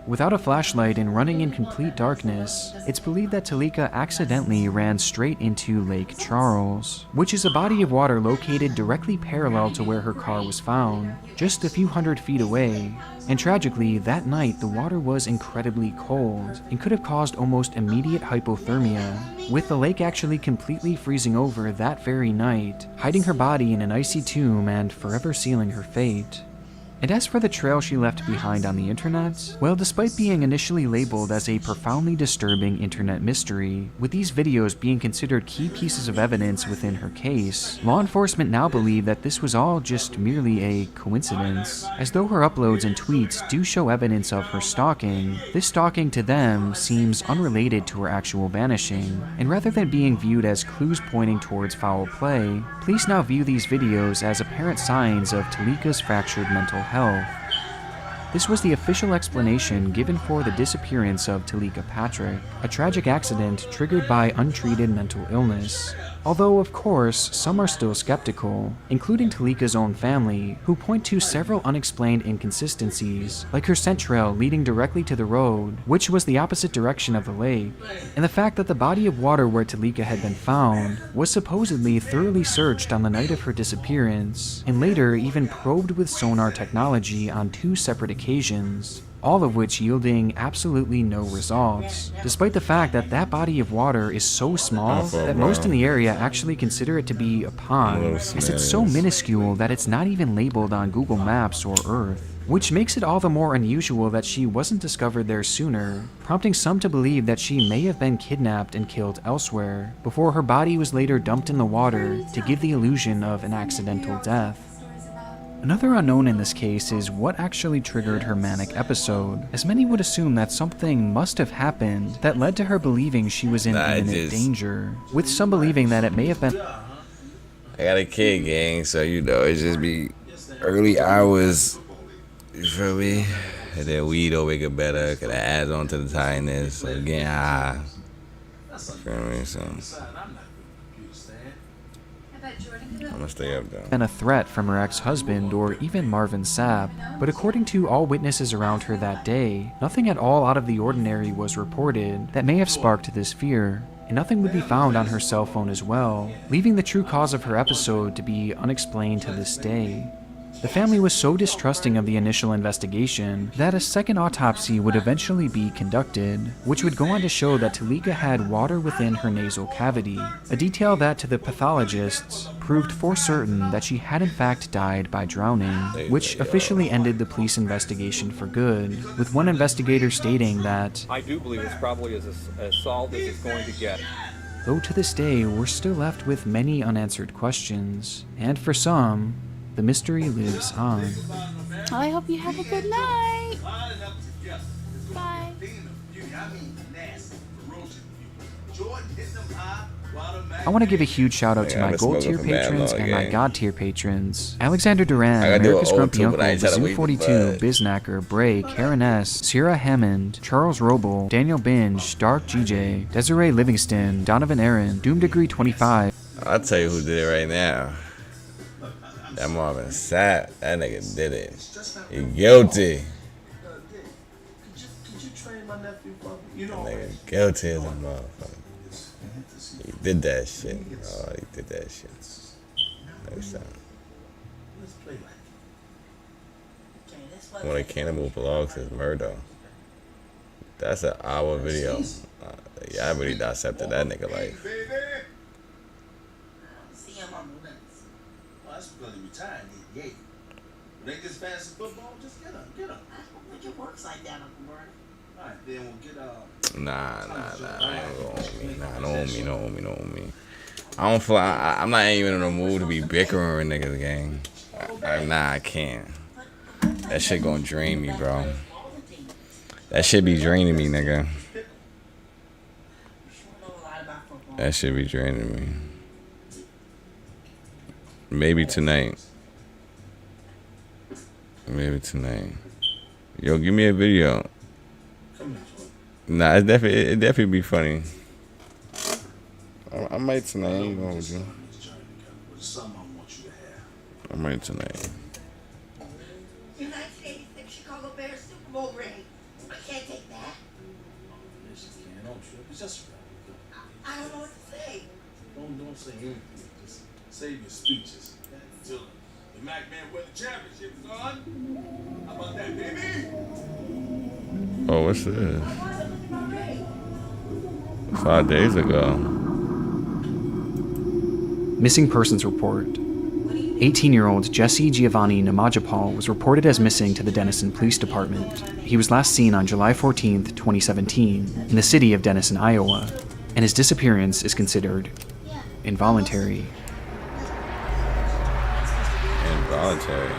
Without a flashlight and running in complete darkness, it's believed that Talika accidentally ran straight into Lake Charles, which is a body of water located directly parallel to where her car was found, just a few hundred feet away. And tragically, that night the water was incredibly cold and could have caused almost immediate hypothermia, with the lake actually completely freezing over that very night, hiding her body in an icy tomb and forever sealing her fate. And as for the trail she left behind on the internet, well, despite being initially labeled as a profoundly disturbing internet mystery, with these videos being considered key pieces of evidence within her case, law enforcement now believe that this was all just merely a coincidence. As though her uploads and tweets do show evidence of her stalking, this stalking to them seems unrelated to her actual vanishing, and rather than being viewed as clues pointing towards foul play, police now view these videos as apparent signs of Talika's fractured mental health. This was the official explanation given for the disappearance of Talika Patrick, a tragic accident triggered by untreated mental illness. Although, of course, some are still skeptical, including Talika's own family, who point to several unexplained inconsistencies, like her scent trail leading directly to the road, which was the opposite direction of the lake, and the fact that the body of water where Talika had been found was supposedly thoroughly searched on the night of her disappearance, and later even probed with sonar technology on 2 separate occasions, all of which yielding absolutely no results, despite the fact that that body of water is so small that most in the area actually consider it to be a pond, as it's so minuscule that it's not even labeled on Google Maps or Earth, which makes it all the more unusual that she wasn't discovered there sooner, prompting some to believe that she may have been kidnapped and killed elsewhere, before her body was later dumped in the water to give the illusion of an accidental death. Another unknown in this case is what actually triggered her manic episode, as many would assume that something must have happened that led to her believing she was in imminent danger, with some believing that it may have been. I got a kid, gang, so you know, it just be early hours, you feel me? And then weed will make it better, cause it adds on to the tiredness, so getting high. You feel me? So I'm gonna stay up though. And a threat from her ex-husband or even Marvin Sapp, but according to all witnesses around her that day, nothing at all out of the ordinary was reported that may have sparked this fear, and nothing would be found on her cell phone as well, leaving the true cause of her episode to be unexplained to this day. The family was so distrusting of the initial investigation that a second autopsy would eventually be conducted, which would go on to show that Talika had water within her nasal cavity, a detail that to the pathologists proved for certain that she had in fact died by drowning, which officially ended the police investigation for good, with one investigator stating that, I do believe it's probably as solved as it's going to get. Though to this day, we're still left with many unanswered questions, and for some, the mystery lives on. Well, I hope you have a good night. Bye. I want to give a huge shout out to my gold tier patrons and my god tier patrons. Alexander Duran, America's Grumpy Uncle, Bazoo42, Biznacker, Bray, Karen S, Sierra Hammond, Charles Roble, Daniel Binge, Dark GJ, Desiree Livingston, Donovan Aaron, Doom Degree 25. I'll tell you who did it right now. That Marvin Sapp, that nigga did it. He guilty. Could you train my nephew for me? That nigga guilty as a motherfucker. He did that shit. Oh, he did that shit. Next time. Let's play like One of the cannibal vlogs is murder. That's an hour video. Yeah, I really dissected that nigga life. That's because he retired. Yeah. When they get fantasy football, just get him. I don't think it works like that, Uncle Bernie. All right, then we'll get Nah. I ain't gonna own me. Nah, don't own me. I don't feel. I'm not even in the mood to be bickering with niggas, gang. I can't. That shit gonna drain me, bro. That shit be draining me, nigga. That shit be draining me. Maybe tonight. Yo, give me a video. Nah, it definitely be funny. I might tonight. I ain't gonna hold you. I might tonight. United States, the Chicago Bears Super Bowl ring. I can't It's just I don't know what to say. don't say anything. Just save your speeches until the Mac Man win the championship, son. How about that, baby? Oh, what's this? 5 days ago. Missing persons report. 18-year-old Jesse Giovanni Namajapal was reported as missing to the Denison Police Department. He was last seen on July 14, 2017, in the city of Denison, Iowa, and his disappearance is considered involuntary. Involuntary.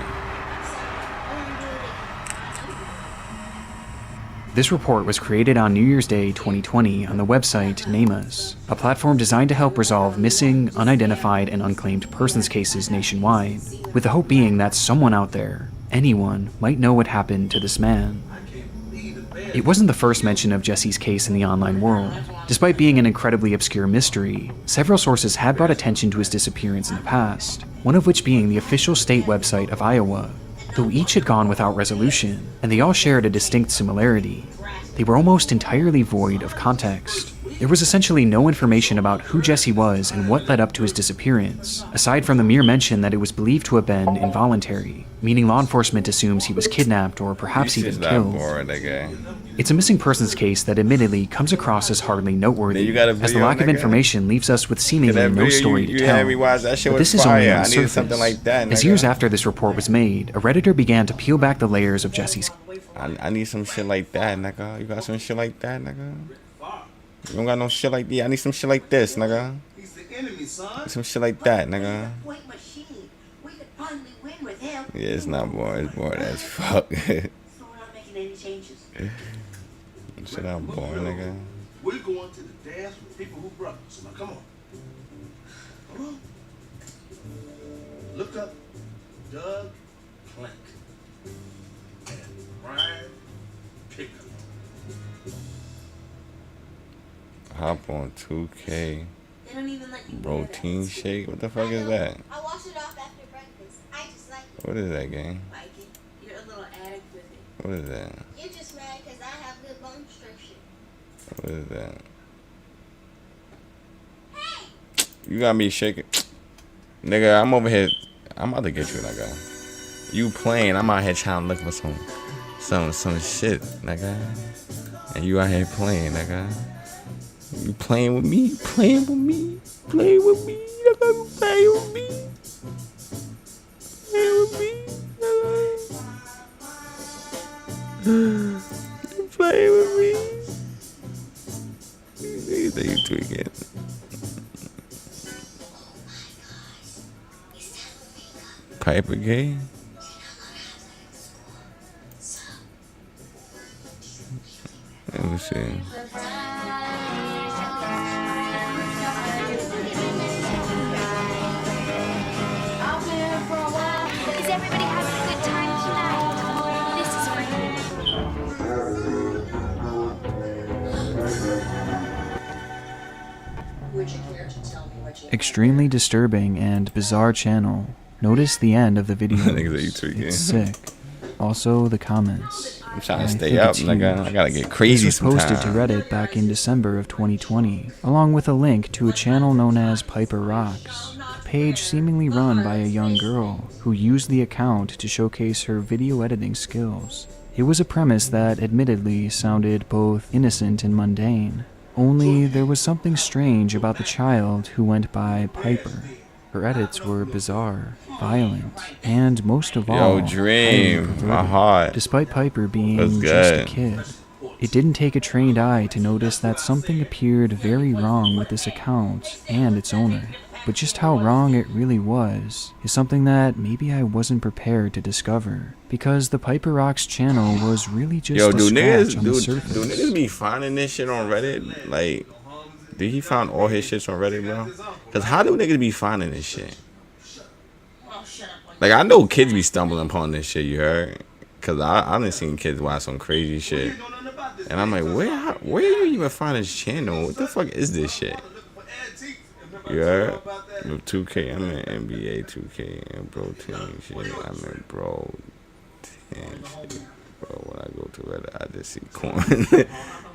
This report was created on New Year's Day 2020 on the website NAMUS, a platform designed to help resolve missing, unidentified, and unclaimed persons cases nationwide, with the hope being that someone out there, anyone, might know what happened to this man. It wasn't the first mention of Jesse's case in the online world. Despite being an incredibly obscure mystery, several sources had brought attention to his disappearance in the past, one of which being the official state website of Iowa. Though each had gone without resolution, and they all shared a distinct similarity, they were almost entirely void of context. There was essentially no information about who Jesse was and what led up to his disappearance, aside from the mere mention that it was believed to have been involuntary, meaning law enforcement assumes he was kidnapped or perhaps even killed. It's a missing persons case that admittedly comes across as hardly noteworthy, as the lack of information leaves us with seemingly no story to tell. But this is only on the surface, as years after this report was made, a Redditor began to peel back the layers of Jesse's. I need some shit like that, nigga. You got some shit like that, nigga? You don't got no shit like that. I need some shit like this, nigga. He's the enemy, son. Some shit like that, nigga. Point machine. We could finally win with him. Yeah, it's not boring. It's boring as fuck. So we're not making any changes. Shit, I'm boring, nigga. We're going to the dance with people who brought us. Now, come on. Come on. Look up Doug Plank and Brian Pickett. Hop on 2K. They don't even let you Protein shake? What the fuck is that? I wash it off after breakfast. I just like it. What is that, gang? like it. You're a little addict with it. What is that? You're just mad because I have good bone structure. What is that? You got me shaking. Nigga, I'm over here. I'm about to get you, nigga. You playing. I'm out here trying to look for some shit, nigga. And you out here playing, nigga. You playing with me? Playing with me? Playing with me? Nigga, you playing with me? Playing with me? Nigga. You playing with me? You think you tweaking? Piper gay? Let me see. Is everybody having a good time tonight? This is Would you care to tell me what you Extremely disturbing and bizarre channel. Notice the end of the video. It's sick. Also, the comments. I'm trying to stay up, nigga. I gotta get crazy This was posted to sometime. Reddit back in December of 2020, along with a link to a channel known as Piper Rocks, a page seemingly run by a young girl who used the account to showcase her video editing skills. It was a premise that admittedly sounded both innocent and mundane, only there was something strange about the child who went by Piper. Her edits were bizarre, violent, and most of all, Dream, highly my perverted. heart. Despite Piper being That's just a good. kid, it didn't take a trained eye to notice that something appeared very wrong with this account and its owner. But just how wrong it really was is something that maybe I wasn't prepared to discover, because the Piper Rocks channel was really just Yo, a do scratch niggas, on the surface. do niggas be finding this shit on Reddit? Like, did he find all his shits on Reddit, bro? Cause how do niggas be finding this shit? Like, I know kids be stumbling upon this shit, you heard? Cause I done seen kids watch some crazy shit, and I'm like, where you even find this channel? What the fuck is this shit? You heard? With 2K, I'm in NBA 2K and bro team shit. I'm in bro 10 shit. Bro, when I go to Reddit, I just see corn.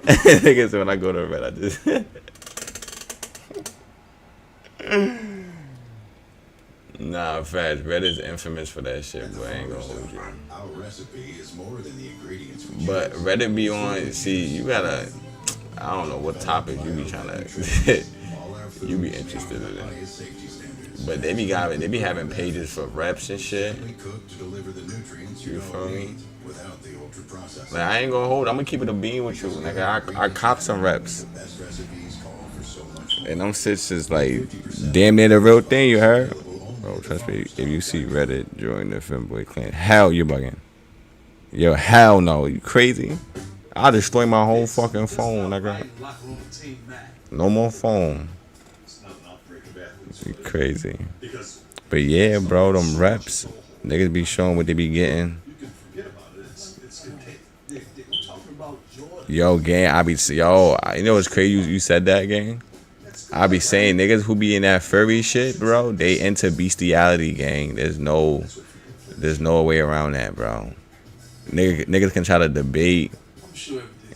Niggas, when I go to Reddit, I just. Nah, facts. Reddit's infamous for that shit, but I ain't gonna hold you. Our recipe is more than the ingredients. But Reddit be on. See, you gotta. I don't know what topic you be trying to. You be interested in it. But they be having pages for reps and shit. You feel me? Like, I ain't gonna hold. I'm gonna keep it a bean with you. Like I cop some reps. And them shits is like damn near the real thing. You heard? Bro, trust me. If you see Reddit join the Femboy clan, hell you bugging. Yo, hell no. You crazy? I'll destroy my whole fucking phone, nigga. No more phone. You crazy. But yeah, bro, them reps. Niggas be showing what they be getting. Yo, gang, you know what's crazy? You said that, gang? I be saying niggas who be in that furry shit, bro, they into bestiality, gang. There's no way around that, bro. Niggas can try to debate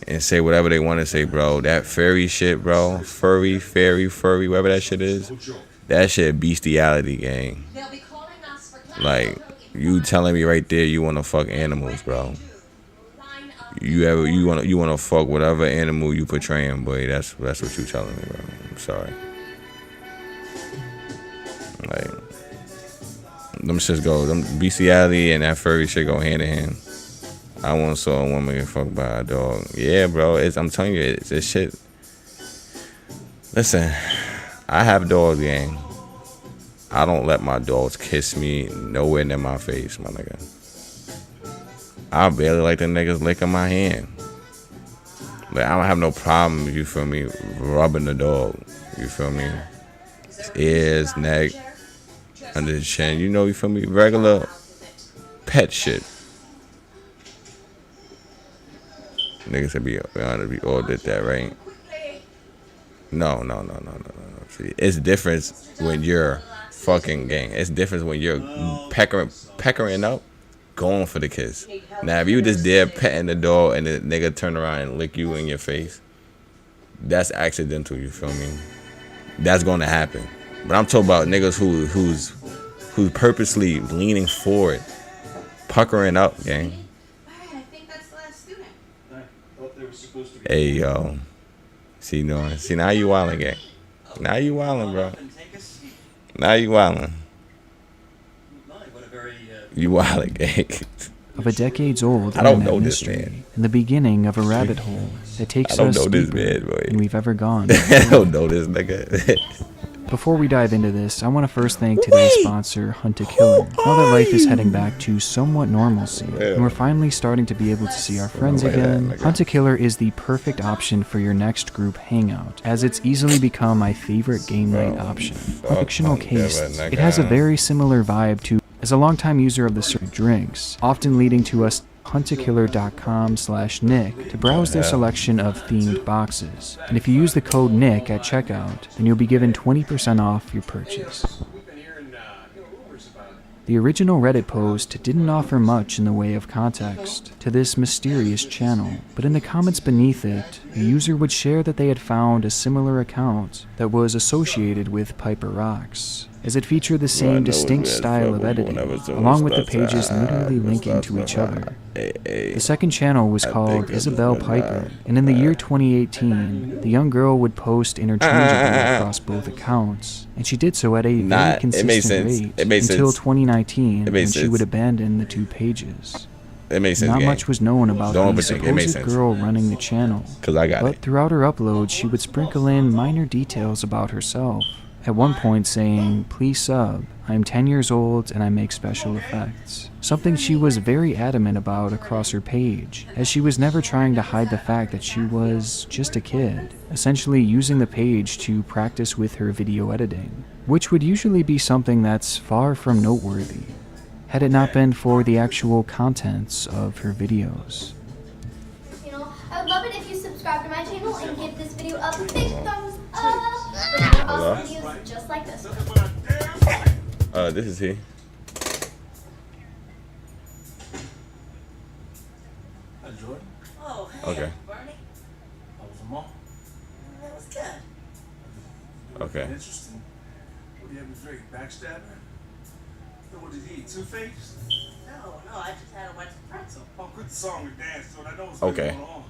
and say whatever they want to say, bro. That furry shit, bro. Furry, whatever that shit is. That shit bestiality, gang. Like, you telling me right there you want to fuck animals, bro. You want to fuck whatever animal you portraying, boy. That's what you telling me, bro. I'm sorry. Like, them shits go. Them bestiality and that furry shit go hand in hand. I once saw a woman get fucked by a dog. Yeah, bro. I'm telling you, it's shit. Listen, I have dogs, gang. I don't let my dogs kiss me nowhere near my face, my nigga. I barely like the niggas licking my hand. Like, I don't have no problem, you feel me, rubbing the dog. You feel me? Ears, neck, under the chin. You know, you feel me? Regular pet shit. Niggas would be all did that, right? No. See, it's different when you're fucking gang. It's different when you're peckering up, going for the kiss. Now, if you just there petting the dog and the nigga turn around and lick you in your face, that's accidental. You feel me? That's gonna happen. But I'm talking about niggas who's purposely leaning forward, puckering up, gang. Hey, yo. See now you wildin', gang. Now you wildin', bro. Now you wildin'. You wildin', gang. Of a decades-old I don't know internet this mystery, man. and the beginning of a rabbit hole that takes us deeper than we've ever gone. I don't know this nigga. Before we dive into this, I want to first thank today's sponsor, Hunt a Killer. Now that life is heading back to somewhat normalcy, and we're finally starting to be able to see our friends again, Hunt a Killer is the perfect option for your next group hangout, as it's easily become my favorite game night option. Fictional case, it has a very similar vibe to, as a longtime user of the certain drinks, often leading to us huntakiller.com/Nick to browse their selection of themed boxes. And if you use the code Nick at checkout, then you'll be given 20% off your purchase. The original Reddit post didn't offer much in the way of context to this mysterious channel, but in the comments beneath it, a user would share that they had found a similar account that was associated with Piper Rocks, as it featured the same distinct style of editing, along with the pages literally linking to each other. The second channel was called Isabel Piper, and in the year 2018, the young girl would post interchangeably across both accounts, and she did so at a very consistent rate until 2019, when she would abandon the two pages. It makes sense. Not much was known about the supposed girl running the channel, but throughout her uploads, she would sprinkle in minor details about herself. At one point saying, "Please sub, I'm 10 years old and I make special effects." Something she was very adamant about across her page, as she was never trying to hide the fact that she was just a kid, essentially using the page to practice with her video editing, which would usually be something that's far from noteworthy, had it not been for the actual contents of her videos. I would love it if you subscribe to my channel and give this video a big thumbs up. Hello? Awesome videos just like this one. This is he. Okay. I was a mom. That was good. Okay. Interesting. What do you have in Drake? Backstabber? So what did he eat? Two-Face? No, I just had a bunch of pretzel. Oh, quit the song and dance, so I know what's Okay. going on.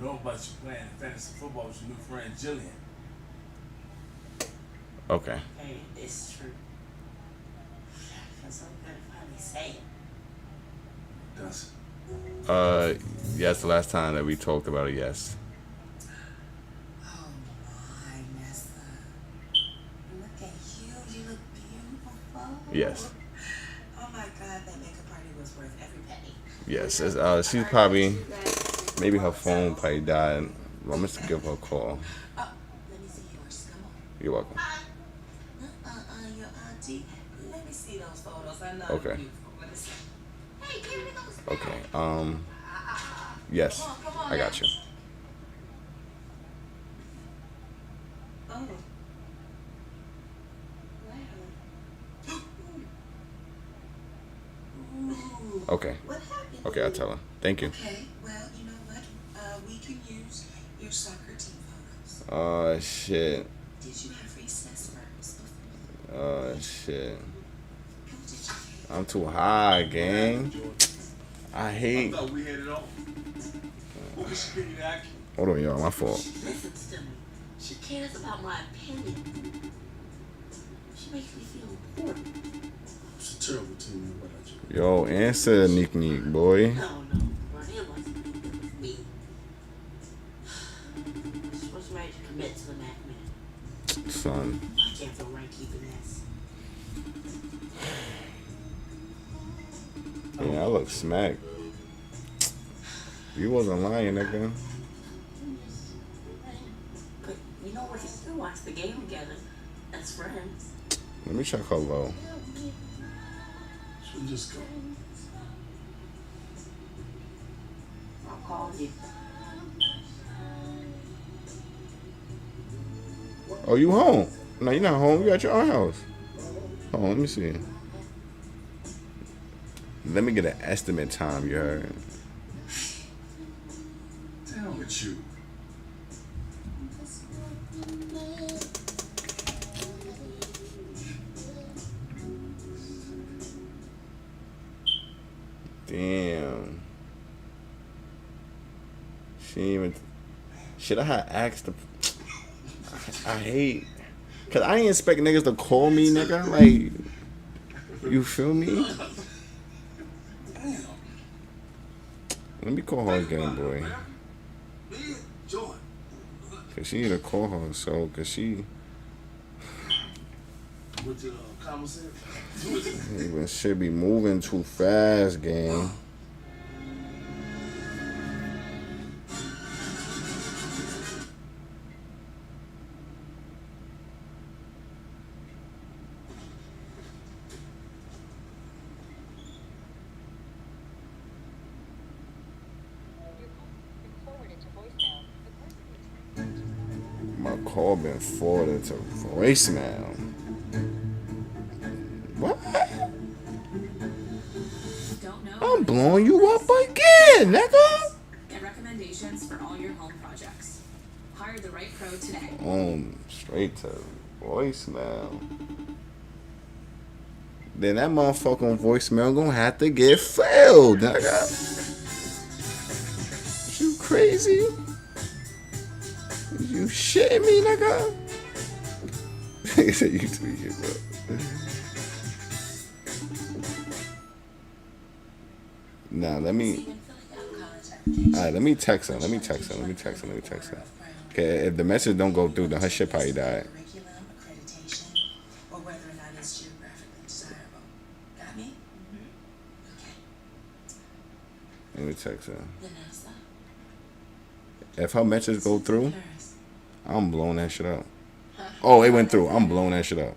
I know about you playing fantasy football with your new friend Jillian. Okay. Hey, it's true. I feel so good to finally say it. Does Yes, the last time that we talked about it, yes. Oh my, Nessa. Look at you. You look beautiful. Yes. Oh my God, that makeup party was worth every penny. Yes. She's probably, maybe her phone probably died. I'm going to give her a call. Oh, let me see yours. Come on. You're welcome. Your auntie. Let me see those photos. I know Okay. you're beautiful. Let me see. Hey, give me those. Okay. Yes. Come on I got you. Oh. Wow. Okay. What happened? Okay, I'll tell her. Thank you. Okay, well, you know what? We can use your soccer team photos. Oh, shit. Did you have recess first? Oh, shit. I'm too high, gang. I hate. I thought we had it all. What was she getting at? Hold on, y'all. My fault. She listens to me. She cares about my opinion. She makes me feel important. It's a terrible team. What about you? Yo, answer Neek Neek, boy. No, Brian wants to be good with me. She's supposed to ready to commit to the Mac man. Son. I can't feel right keeping this. Yeah, I look smack. You wasn't lying, nigga. But you know what? We still watch the game together as friends. Let me check her low. Should we just go? I'll call you. Oh, you home? No, you're not home. You at your own house. Hold on, let me see. Let me get an estimate time, you heard. Down with you. Damn. She ain't even. Should I have asked the. I hate. Cause I ain't expect niggas to call me, nigga. Like, you feel me? Let me call her again, boy. Cause she need to call her, so cause she. With the conversation. Even shit be moving too fast, gang. My call been forwarded to voicemail. What? I'm blowing you up again, nigga. Get recommendations for all your home projects. Hire the right pro today. Straight to voicemail. Then that motherfucking voicemail gonna have to get filled, nigga. You crazy? You shitting me, nigga? He said you tweaking, bro. Nah, let me. Alright, let me text her. Okay, if the message don't go through, then her shit probably died. Or whether or not it's geographically desirable. Got me? Let me text her. Vanessa. If her message go through, I'm blowing that shit up. Oh, it went through. I'm blowing that shit up.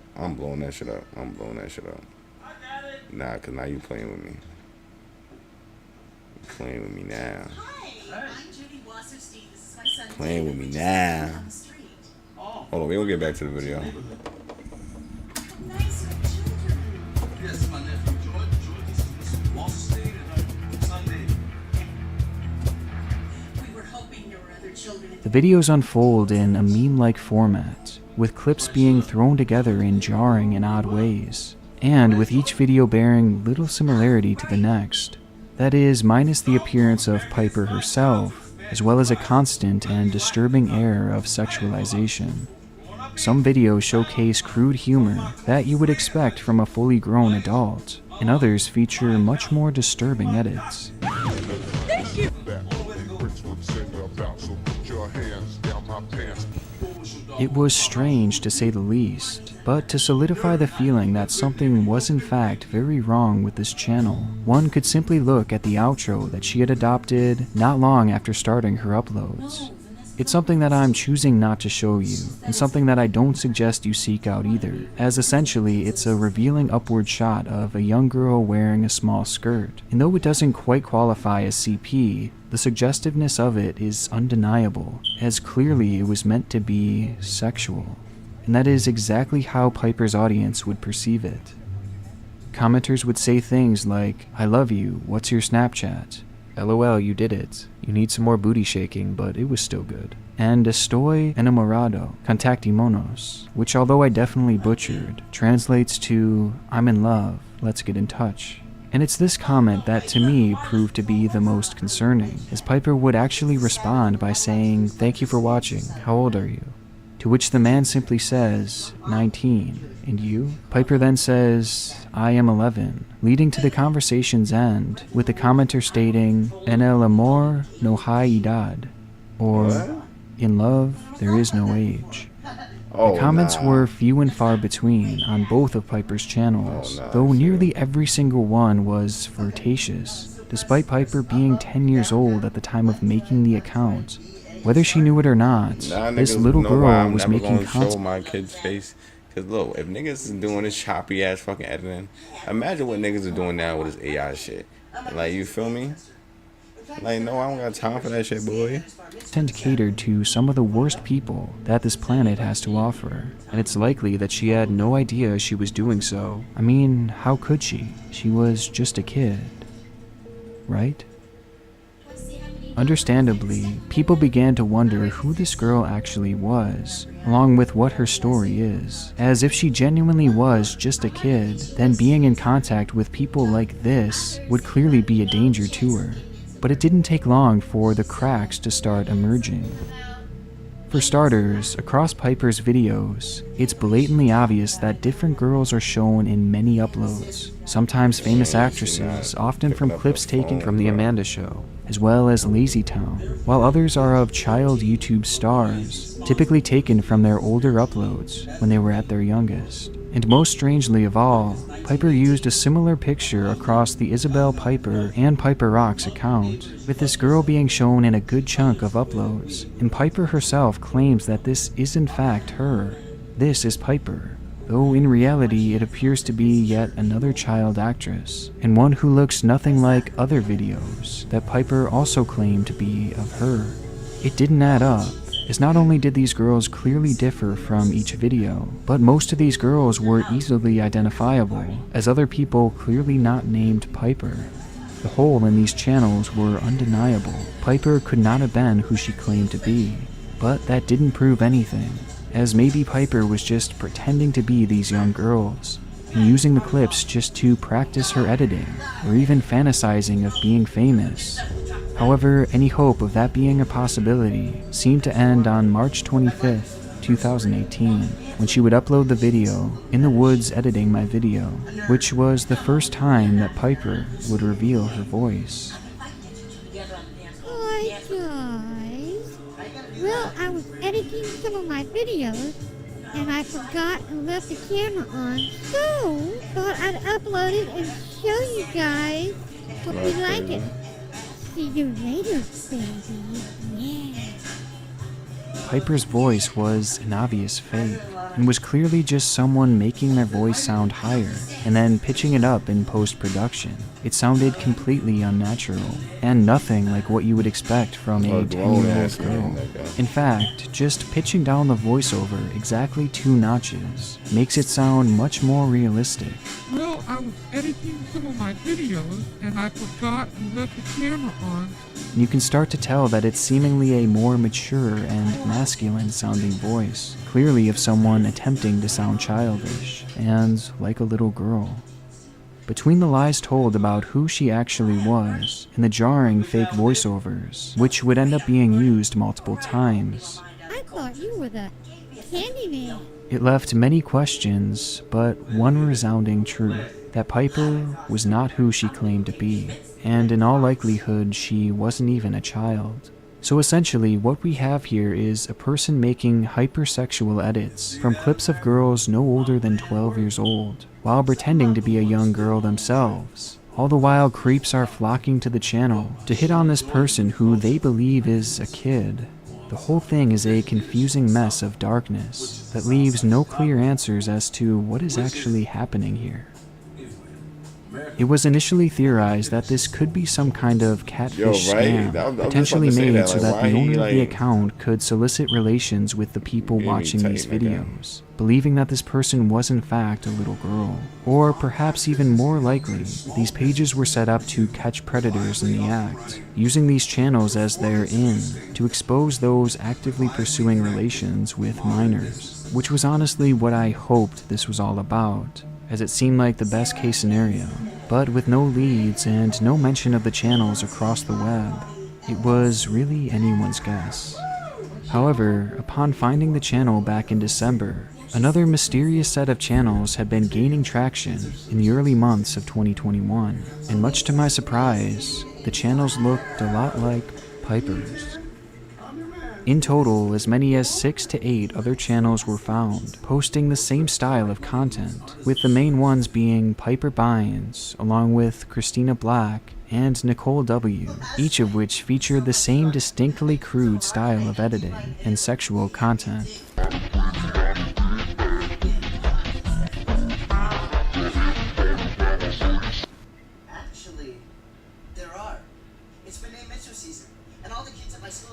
Nah, cause now you playing with me. Playing with me now. Playing with me now. Hold on, we gonna get back to the video. Yes, my nephew George. George, this is Mr. Wall Street and Sunday. The videos unfold in a meme-like format, with clips being thrown together in jarring and odd ways, and with each video bearing little similarity to the next. That is, minus the appearance of Piper herself, as well as a constant and disturbing air of sexualization. Some videos showcase crude humor that you would expect from a fully grown adult, and others feature much more disturbing edits. It was strange to say the least, but to solidify the feeling that something was in fact very wrong with this channel, one could simply look at the outro that she had adopted not long after starting her uploads. It's something that I'm choosing not to show you, and something that I don't suggest you seek out either, as essentially it's a revealing upward shot of a young girl wearing a small skirt. And though it doesn't quite qualify as CP, the suggestiveness of it is undeniable, as clearly it was meant to be sexual. And that is exactly how Piper's audience would perceive it. Commenters would say things like, "I love you, what's your Snapchat? LOL, you did it. You need some more booty shaking, but it was still good." And estoy enamorado, contactimonos, which although I definitely butchered, translates to "I'm in love, let's get in touch." And it's this comment that to me proved to be the most concerning, as Piper would actually respond by saying, "Thank you for watching, how old are you?" To which the man simply says, 19, and you? Piper then says, "I am 11, leading to the conversation's end, with the commenter stating, "En el amor no hay edad," or, "In love, there is no age." The comments were few and far between on both of Piper's channels, though nearly every single one was flirtatious, despite Piper being 10 years old at the time of making the account. Whether she knew it or not, this little girl was making content. Show my kid's face, cause look, if niggas is doing this choppy ass fucking editing, imagine what niggas are doing now with this AI shit. Like, you feel me? Like, no, I don't got time for that shit, boy. Content catered to some of the worst people that this planet has to offer, and it's likely that she had no idea she was doing so. I mean, how could she? She was just a kid, right? Understandably, people began to wonder who this girl actually was, along with what her story is, as if she genuinely was just a kid, then being in contact with people like this would clearly be a danger to her. But it didn't take long for the cracks to start emerging. For starters, across Piper's videos, it's blatantly obvious that different girls are shown in many uploads, sometimes famous actresses, often from clips taken from The Amanda Show, as well as Lazy Town, while others are of child YouTube stars, typically taken from their older uploads when they were at their youngest. And most strangely of all, Piper used a similar picture across the Isabel Piper and Piper Rocks account, with this girl being shown in a good chunk of uploads, and Piper herself claims that this is in fact her. This is Piper, though in reality it appears to be yet another child actress, and one who looks nothing like other videos that Piper also claimed to be of her. It didn't add up, as not only did these girls clearly differ from each video, but most of these girls were easily identifiable as other people clearly not named Piper. The hole in these channels were undeniable. Piper could not have been who she claimed to be, but that didn't prove anything, as maybe Piper was just pretending to be these young girls, and using the clips just to practice her editing, or even fantasizing of being famous. However, any hope of that being a possibility seemed to end on March 25th, 2018, when she would upload the video, "In the Woods Editing My Video," which was the first time that Piper would reveal her voice. Hi guys. Well, I was editing some of my videos, and I forgot and left the camera on, so thought I'd upload it and show you guys. Hope you like it. See you later, baby. Yeah. Piper's voice was an obvious fake, and was clearly just someone making their voice sound higher, and then pitching it up in post-production. It sounded completely unnatural, and nothing like what you would expect from a 10-year-old girl. In fact, just pitching down the voiceover exactly 2 notches makes it sound much more realistic. Well, Well, I was editing some of my videos and I forgot and left the camera on. You can start to tell that it's seemingly a more mature and masculine sounding voice, clearly of someone attempting to sound childish and like a little girl. Between the lies told about who she actually was and the jarring fake voiceovers, which would end up being used multiple times, I thought you were the Candyman. it left many questions, but one resounding truth, that Piper was not who she claimed to be, and in all likelihood she wasn't even a child. So essentially what we have here is a person making hypersexual edits from clips of girls no older than 12 years old, while pretending to be a young girl themselves. All the while creeps are flocking to the channel to hit on this person who they believe is a kid. The whole thing is a confusing mess of darkness that leaves no clear answers as to what is actually happening here. It was initially theorized that this could be some kind of catfish scam, potentially made so that the owner of the account could solicit relations with the people watching these videos, believing that this person was in fact a little girl. Or perhaps even more likely, these pages were set up to catch predators in the act, using these channels as their in to expose those actively pursuing relations with minors, which was honestly what I hoped this was all about, as it seemed like the best case scenario. But with no leads and no mention of the channels across the web, it was really anyone's guess. However, upon finding the channel back in December, another mysterious set of channels had been gaining traction in the early months of 2021, and much to my surprise, the channels looked a lot like Piper's. In total, as many as 6 to 8 other channels were found, posting the same style of content, with the main ones being Piper Bynes, along with Christina Black and Nicole W., each of which featured the same distinctly crude style of editing and sexual content.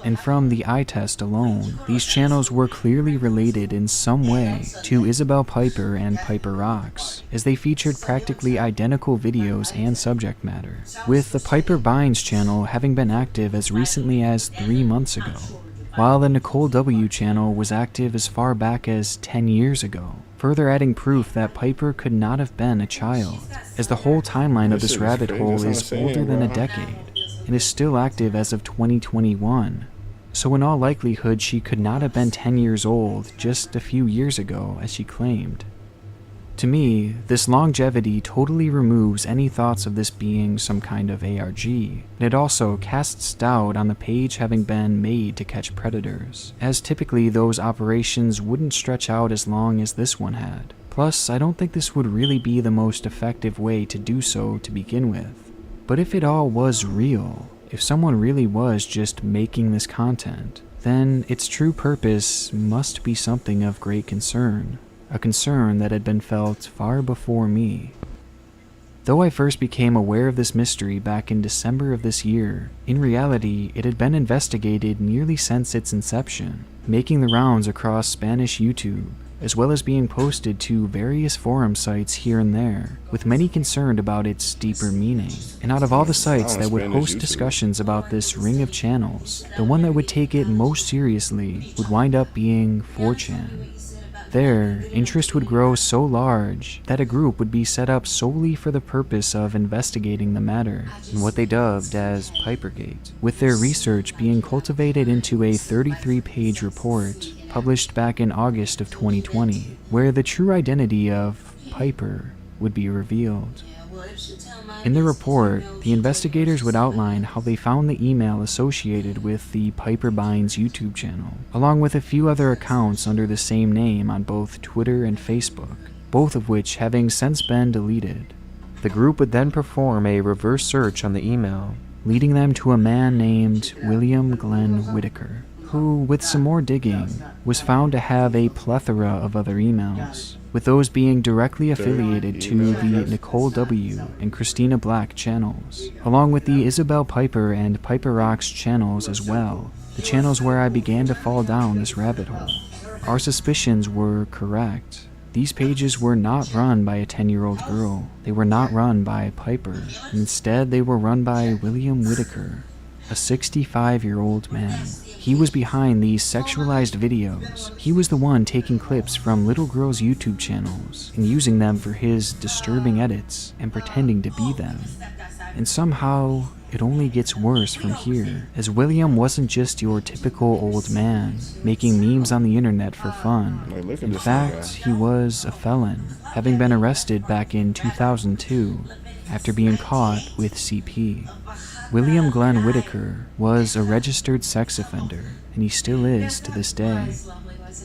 And from the eye test alone, these channels were clearly related in some way to Isabel Piper and Piper Rocks, as they featured practically identical videos and subject matter, with the Piper Bynes channel having been active as recently as 3 months ago, while the Nicole W channel was active as far back as 10 years ago, further adding proof that Piper could not have been a child, as the whole timeline of this rabbit hole is older than a decade, and is still active as of 2021. So in all likelihood, she could not have been 10 years old just a few years ago, as she claimed. To me, this longevity totally removes any thoughts of this being some kind of ARG, and it also casts doubt on the page having been made to catch predators, as typically those operations wouldn't stretch out as long as this one had. Plus, I don't think this would really be the most effective way to do so to begin with. But if it all was real, if someone really was just making this content, then its true purpose must be something of great concern, a concern that had been felt far before me. Though I first became aware of this mystery back in December of this year, in reality it had been investigated nearly since its inception, making the rounds across Spanish YouTube, as well as being posted to various forum sites here and there, with many concerned about its deeper meaning. And out of all the sites that would host discussions about this ring of channels, the one that would take it most seriously would wind up being 4chan. There, interest would grow so large that a group would be set up solely for the purpose of investigating the matter, in what they dubbed as Pipergate, with their research being cultivated into a 33-page report published back in August of 2020, where the true identity of Piper would be revealed. In the report, the investigators would outline how they found the email associated with the Piper Bynes YouTube channel, along with a few other accounts under the same name on both Twitter and Facebook, both of which having since been deleted. The group would then perform a reverse search on the email, leading them to a man named William Glenn Whitaker, who, with some more digging, was found to have a plethora of other emails, with those being directly affiliated to the Nicole W. and Christina Black channels, along with the Isabel Piper and Piper Rocks channels as well, the channels where I began to fall down this rabbit hole. Our suspicions were correct. These pages were not run by a 10-year-old girl. They were not run by Piper. Instead, they were run by William Whitaker, a 65-year-old man. He was behind these sexualized videos. He was the one taking clips from little girls' YouTube channels and using them for his disturbing edits and pretending to be them. And somehow, it only gets worse from here, as William wasn't just your typical old man, making memes on the internet for fun. In fact, he was a felon, having been arrested back in 2002 after being caught with CP. William Glenn Whitaker was a registered sex offender, and he still is to this day.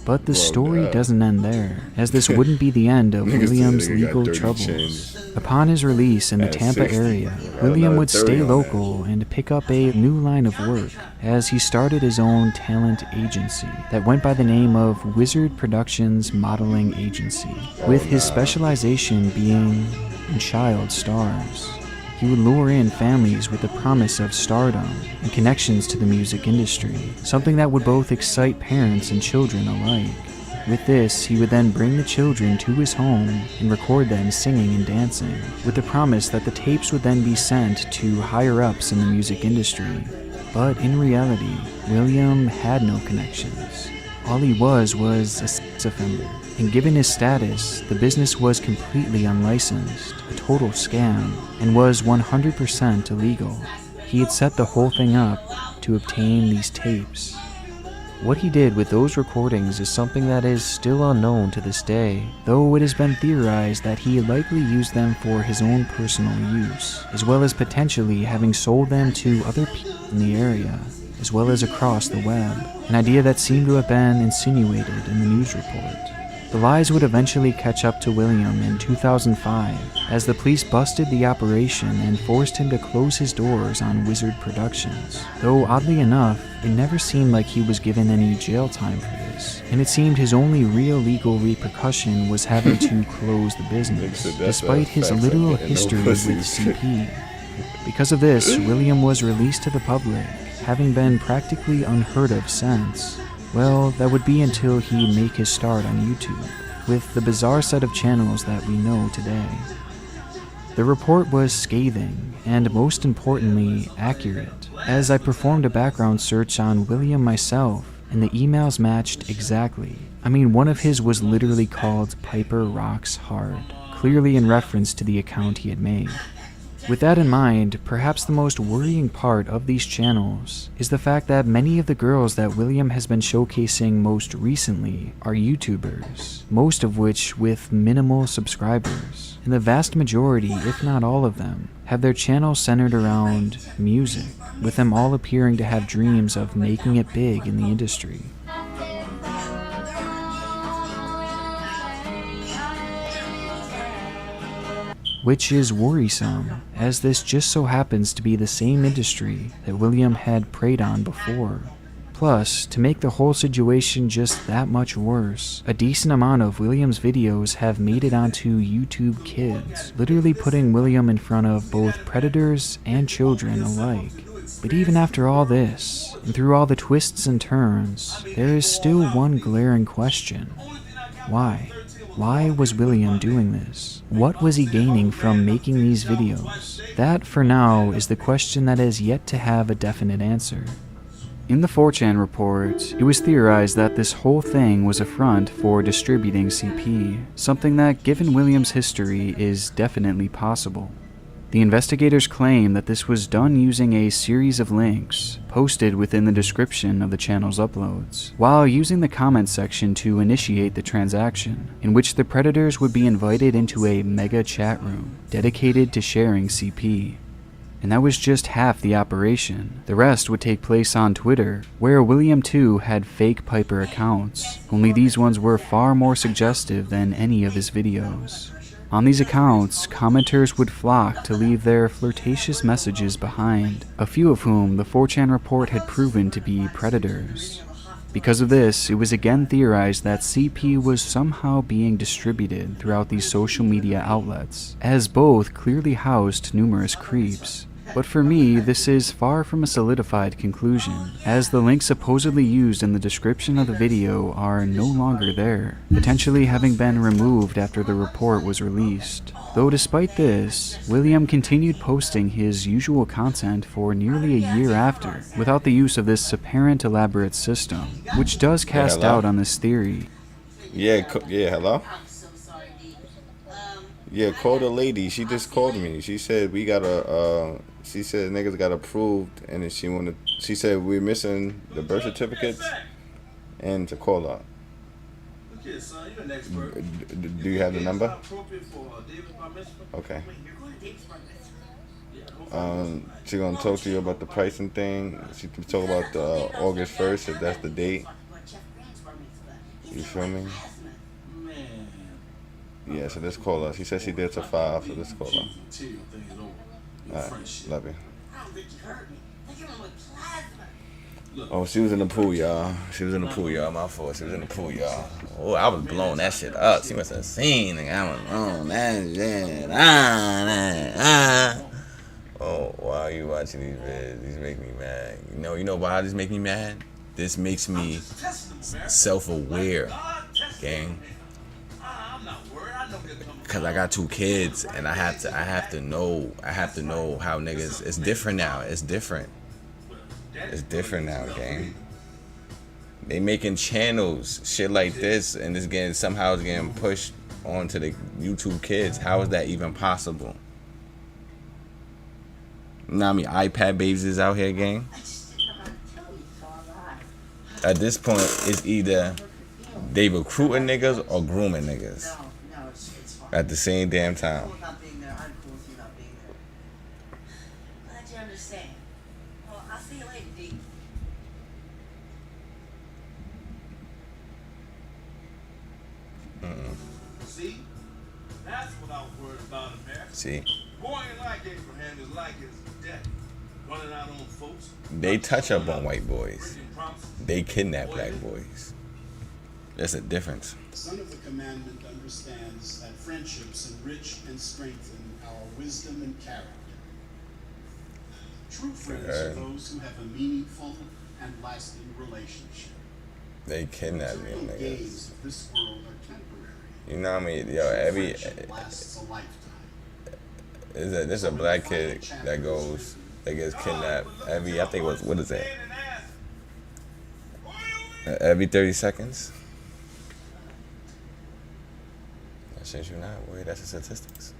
But the story doesn't end there, as this wouldn't be the end of William's legal troubles. Upon his release in the Tampa area, William would stay local and pick up a new line of work, as he started his own talent agency that went by the name of Wizard Productions Modeling Agency, with his specialization being in child stars. He would lure in families with the promise of stardom and connections to the music industry, something that would both excite parents and children alike. With this, he would then bring the children to his home and record them singing and dancing, with the promise that the tapes would then be sent to higher-ups in the music industry. But in reality, William had no connections. All he was a sex offender, and given his status, the business was completely unlicensed, a total scam, and was 100% illegal. He had set the whole thing up to obtain these tapes. What he did with those recordings is something that is still unknown to this day, though it has been theorized that he likely used them for his own personal use, as well as potentially having sold them to other people in the area, as well as across the web, an idea that seemed to have been insinuated in the news report. The lies would eventually catch up to William in 2005, as the police busted the operation and forced him to close his doors on Wizard Productions. Though oddly enough, it never seemed like he was given any jail time for this, and it seemed his only real legal repercussion was having to close the business, despite his literal history with CP. Because of this, William was released to the public, having been practically unheard of since. Well, that would be until he'd make his start on YouTube, with the bizarre set of channels that we know today. The report was scathing, and most importantly, accurate, as I performed a background search on William myself, and the emails matched exactly. I mean, one of his was literally called Piper Rocks Hard, clearly in reference to the account he had made. With that in mind, perhaps the most worrying part of these channels is the fact that many of the girls that William has been showcasing most recently are YouTubers, most of which with minimal subscribers, and the vast majority, if not all of them, have their channels centered around music, with them all appearing to have dreams of making it big in the industry. Which is worrisome, as this just so happens to be the same industry that William had preyed on before. Plus, to make the whole situation just that much worse, a decent amount of William's videos have made it onto YouTube Kids, literally putting William in front of both predators and children alike. But even after all this, and through all the twists and turns, there is still one glaring question. Why? Why was William doing this? What was he gaining from making these videos? That, for now, is the question that is yet to have a definite answer. In the 4chan report, it was theorized that this whole thing was a front for distributing CP, something that, given William's history, is definitely possible. The investigators claim that this was done using a series of links posted within the description of the channel's uploads, while using the comment section to initiate the transaction, in which the predators would be invited into a mega chat room dedicated to sharing CP. And that was just half the operation. The rest would take place on Twitter, where William too had fake Piper accounts, only these ones were far more suggestive than any of his videos. On these accounts, commenters would flock to leave their flirtatious messages behind, a few of whom the 4chan report had proven to be predators. Because of this, it was again theorized that CP was somehow being distributed throughout these social media outlets, as both clearly housed numerous creeps. But for me, this is far from a solidified conclusion, as the links supposedly used in the description of the video are no longer there, potentially having been removed after the report was released. Though despite this, William continued posting his usual content for nearly a year after, without the use of this apparent elaborate system, which does cast doubt on this theory. Yeah, hello? Yeah, call the lady. She just called me. She said we gotta, she said niggas got approved, and then she said we're missing the birth certificates and to call her. Do you have the number? Okay. She gonna talk to you about the pricing thing. She can talk about the August 1st, if that's the date. You feel me? Yeah, so let's call her. She said she did till 5, so let's call her. Alright, love you. Oh, she was in the pool, y'all. She was in the pool, y'all. My fault. She was in the pool, y'all. Oh, I was blowing that shit up. She must have seen it. I was blowing that shit. Oh, why are you watching these vids? These make me mad. You know why these make me mad? This makes me self-aware, gang. Cause I got 2 kids, and I have to know how niggas. It's different now. It's different now, gang. They making channels, shit like this, and it's getting pushed onto the YouTube kids. How is that even possible? You know how many iPad babies is out here, gang? At this point, it's either they recruiting niggas or grooming niggas at the same damn time. Glad you understand. Well, I'll see you later, D. See? That's what I was worried about, America. See? Boy ain't like Abraham is like his dad. Running out on folks. They touch up on white boys. They kidnap black boys. There's a difference. The son of the commandment understands that friendships enrich and strengthen our wisdom and character. True friends are those who have a meaningful and lasting relationship. They kidnap me, niggas. Gains of this world are temporary. You know what I mean? Yo, every lasts a lifetime. there's a black kid that gets kidnapped every, I think what is that? Every 30 seconds. Since you're not worried, that's the statistics.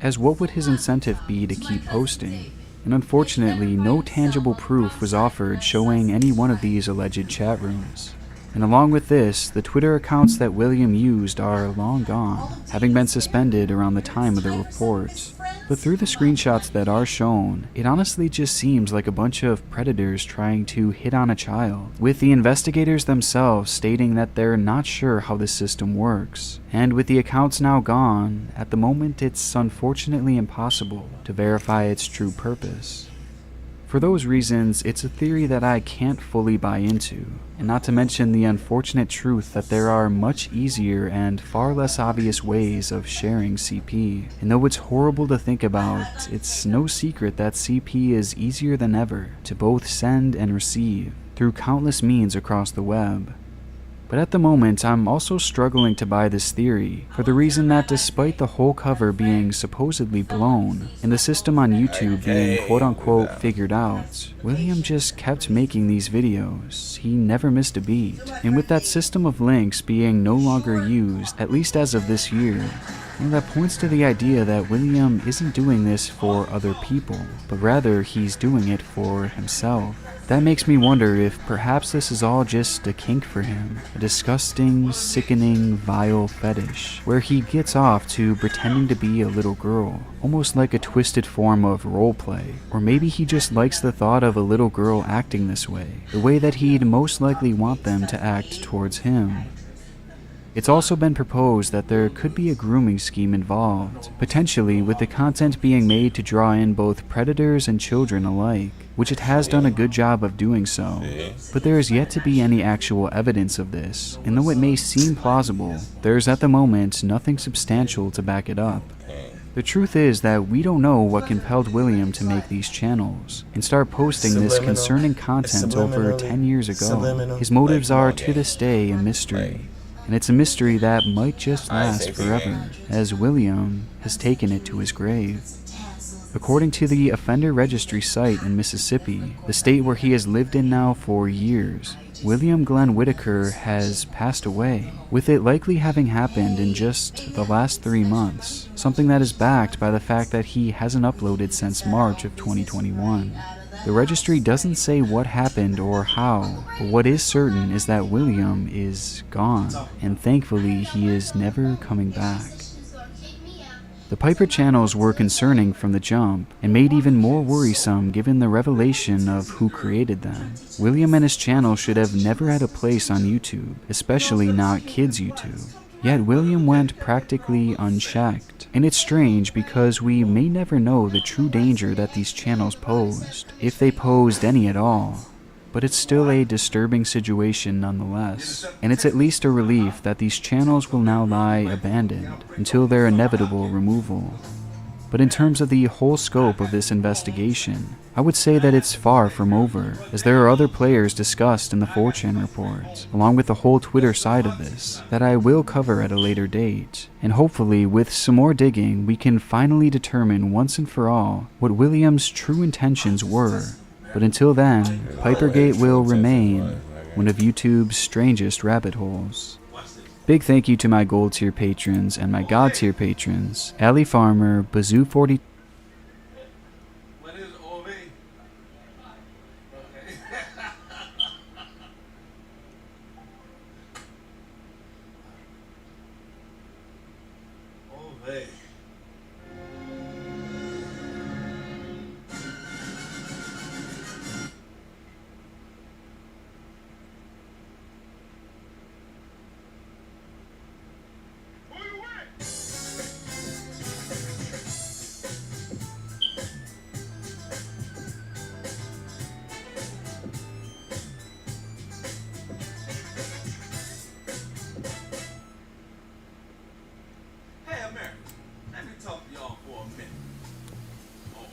As what would his incentive be to keep posting? And unfortunately, no tangible proof was offered showing any one of these alleged chat rooms. And along with this, the Twitter accounts that William used are long gone, having been suspended around the time of the report. But through the screenshots that are shown, it honestly just seems like a bunch of predators trying to hit on a child, with the investigators themselves stating that they're not sure how this system works. And with the accounts now gone, at the moment it's unfortunately impossible to verify its true purpose. For those reasons, it's a theory that I can't fully buy into, and not to mention the unfortunate truth that there are much easier and far less obvious ways of sharing CP. And though it's horrible to think about, it's no secret that CP is easier than ever to both send and receive through countless means across the web. But at the moment, I'm also struggling to buy this theory, for the reason that despite the whole cover being supposedly blown, and the system on YouTube being quote-unquote figured out, William just kept making these videos. He never missed a beat. And with that system of links being no longer used, at least as of this year, that points to the idea that William isn't doing this for other people, but rather he's doing it for himself. That makes me wonder if perhaps this is all just a kink for him, a disgusting, sickening, vile fetish, where he gets off to pretending to be a little girl, almost like a twisted form of roleplay. Or maybe he just likes the thought of a little girl acting this way, the way that he'd most likely want them to act towards him. It's also been proposed that there could be a grooming scheme involved, potentially with the content being made to draw in both predators and children alike, which it has done a good job of doing so. But there is yet to be any actual evidence of this, and though it may seem plausible, there is at the moment nothing substantial to back it up. The truth is that we don't know what compelled William to make these channels and start posting this Subliminal. concerning It's content over subliminally 10 years ago. subliminal. His motives Like, come are on, to gang. this day a mystery, and it's a mystery that might just Alright, last sexy forever, gang. as William has taken it to his grave. According to the offender registry site in Mississippi, the state where he has lived in now for years, William Glenn Whitaker has passed away, with it likely having happened in just the last 3 months, something that is backed by the fact that he hasn't uploaded since March of 2021. The registry doesn't say what happened or how, but what is certain is that William is gone, and thankfully he is never coming back. The Piper channels were concerning from the jump, and made even more worrisome given the revelation of who created them. William and his channel should have never had a place on YouTube, especially not kids' YouTube. Yet William went practically unchecked. And it's strange because we may never know the true danger that these channels posed, if they posed any at all. But it's still a disturbing situation nonetheless, and it's at least a relief that these channels will now lie abandoned until their inevitable removal. But in terms of the whole scope of this investigation, I would say that it's far from over, as there are other players discussed in the 4chan report, along with the whole Twitter side of this, that I will cover at a later date. And hopefully, with some more digging, we can finally determine once and for all what William's true intentions were. But until then, Pipergate will remain one of YouTube's strangest rabbit holes. Big thank you to my gold tier patrons and my god tier patrons, Ali Farmer, Bazoo42, Hey, America, let me talk to y'all for a minute. Oh,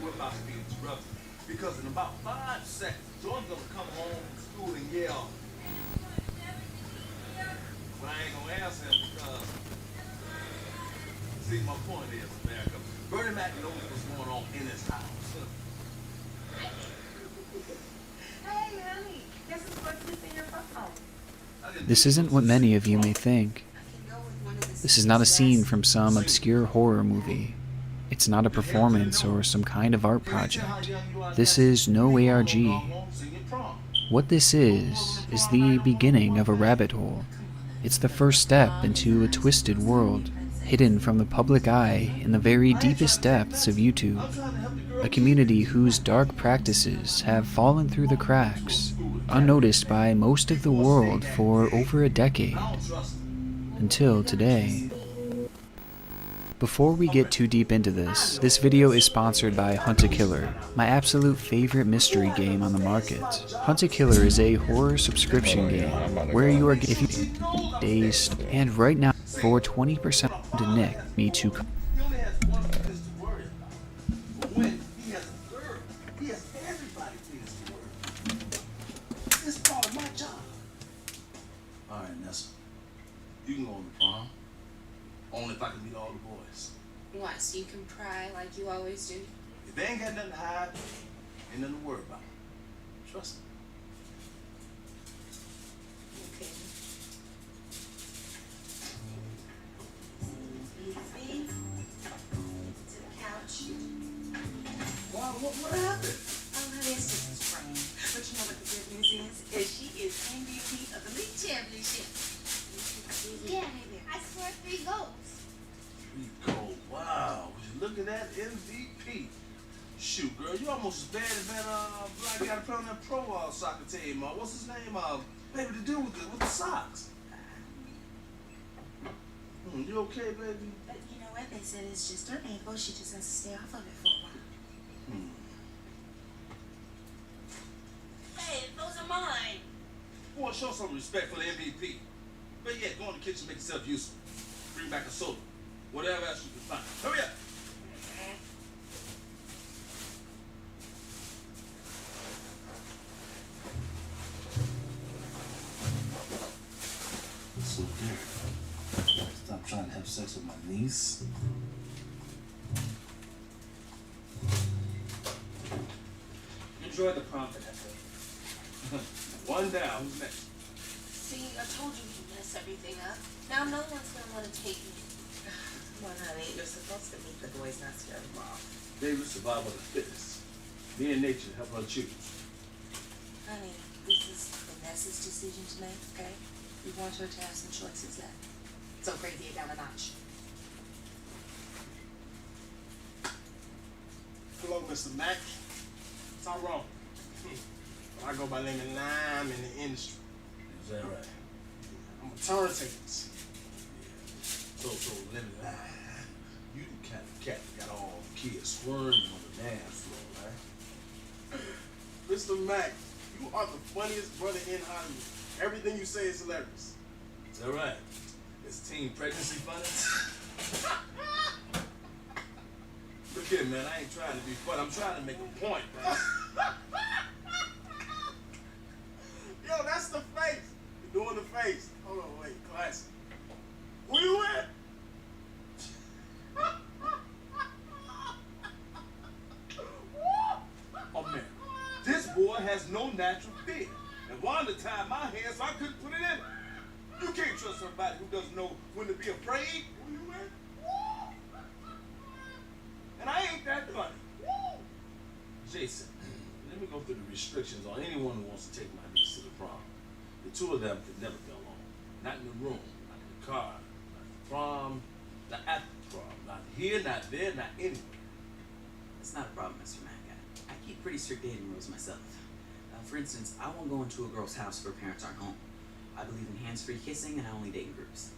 we're about to be interrupted because in about 5 seconds, Jordan's gonna come home from school and yell. But I ain't gonna answer him because, see, my point is, America, Bernie Mac knows what's going on in his house. Hey, honey, guess what's in your phone? This isn't what many of you may think. This is not a scene from some obscure horror movie. It's not a performance or some kind of art project. This is no ARG. What this is the beginning of a rabbit hole. It's the first step into a twisted world, hidden from the public eye in the very deepest depths of YouTube. A community whose dark practices have fallen through the cracks, unnoticed by most of the world for over a decade. Until today. Before we get too deep into this video is sponsored by Hunt a Killer, my absolute favorite mystery game on the market. Hunt a Killer is a horror subscription game where you are dazed, and right now for 20% to Nick, me too. He only has one business to worry about. But when he has a girl, he has everybody business to worry about. It's part of my job. All right, Nessa. You can go on the prom. Only if I can meet all the boys. What, so you can pry like you always do? If they ain't got nothing to hide, ain't nothing to worry about. Trust me. Okay. Easy. To the couch. Wow, what happened? Oh, honey, it's just a sprain. But you know what the good news is she is MVP of the league championship. Yeah, I scored 3 goals. 3 goals. Wow. Would you look at that MVP? Shoot, girl, you almost as bad as that black guy that played on that pro soccer team. What's his name? Baby, to do with the socks. You okay, baby? But you know what? They said it's just her ankle. She just has to stay off of it for a while. Hey, those are mine. Boy, show some respect for the MVP. But yeah, go in the kitchen, make yourself useful. Bring back a soda. Whatever else you can find. Hurry up. So Derek, stop trying to have sex with my niece. Enjoy the prom, Vanessa. One down. Who's next? See, I told you you mess everything up. Now no one's gonna want to take me. Come on, honey. You're supposed to meet the boys, not scare them off. David's survival of the fittest. Me and nature help her choose. Honey, this is Vanessa's decision to make, okay? We want her to have some choices left. So crazy it down a notch. Hello, Mr. Mack. Something wrong. I go by the name of Lime in the industry. Is that right? I'm a turntables. So limited. You the kind of cat that got all the kids squirming on the dance floor, right? Mr. Mack, you are the funniest brother in Hollywood. Everything you say is hilarious. Is that right? Is teen pregnancy funny? Look here, man, I ain't trying to be funny. I'm trying to make a point, man. Yo, that's the face. You're doing the face. Hold on, wait, classic. Who you with? Oh, man, this boy has no natural fear. And Wanda tied my hands so I couldn't put it in. You can't trust somebody who doesn't know when to be afraid. Who you with? And I ain't that funny. Jason, let me go through the restrictions on anyone who wants to take my niece to the prom. The two of them could never be alone. Not in the room, not in the car, not at the prom, not at the prom, not here, not there, not anywhere. It's not a problem, Mr. Mack. I keep pretty strict dating rules myself. For instance, I won't go into a girl's house if her parents aren't home. I believe in hands-free kissing, and I only date in groups.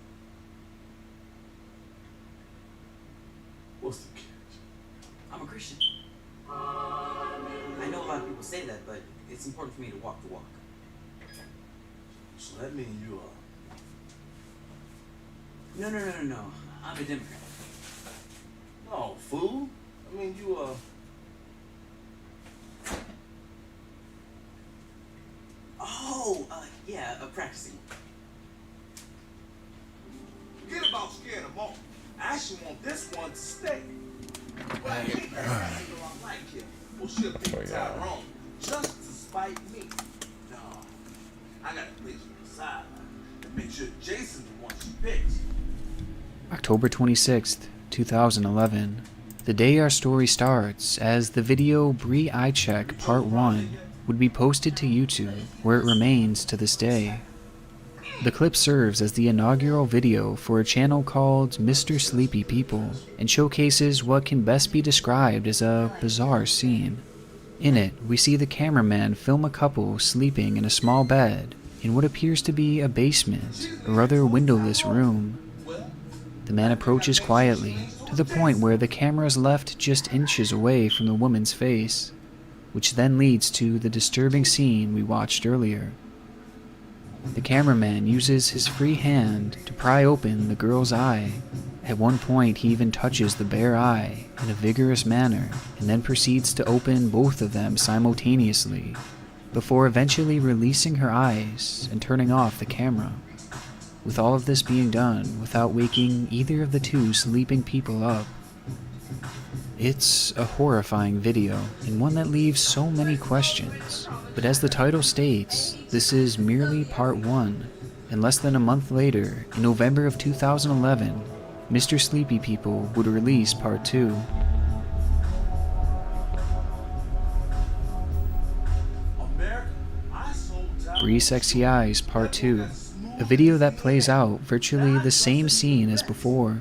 What's the catch? I'm a Christian. I know a lot of people say that, but it's important for me to walk the walk. So that means you are... No. I'm a Democrat. No, fool. I mean, you are... Practicing. Forget about scaring them off. I actually want this one to stay. Well, I ain't like him. Well, she'll beat Tyrone just to spite me. No, I got to place you on the sideline and make sure Jason's the one she picks. October 26th, 2011. The day our story starts as the video BOII Check Part 1 would be posted to YouTube, where it remains to this day. The clip serves as the inaugural video for a channel called Mr. Sleepy People and showcases what can best be described as a bizarre scene. In it, we see the cameraman film a couple sleeping in a small bed in what appears to be a basement or other windowless room. The man approaches quietly, to the point where the camera is left just inches away from the woman's face, which then leads to the disturbing scene we watched earlier. The cameraman uses his free hand to pry open the girl's eye. At one point, he even touches the bare eye in a vigorous manner, and then proceeds to open both of them simultaneously, before eventually releasing her eyes and turning off the camera. With all of this being done without waking either of the two sleeping people up. It's a horrifying video, and one that leaves so many questions. But as the title states, this is merely part 1, and less than a month later, in November of 2011, Mr. Sleepy People would release part 2. BOII Sexy Eyes Part 2, a video that plays out virtually the same scene as before.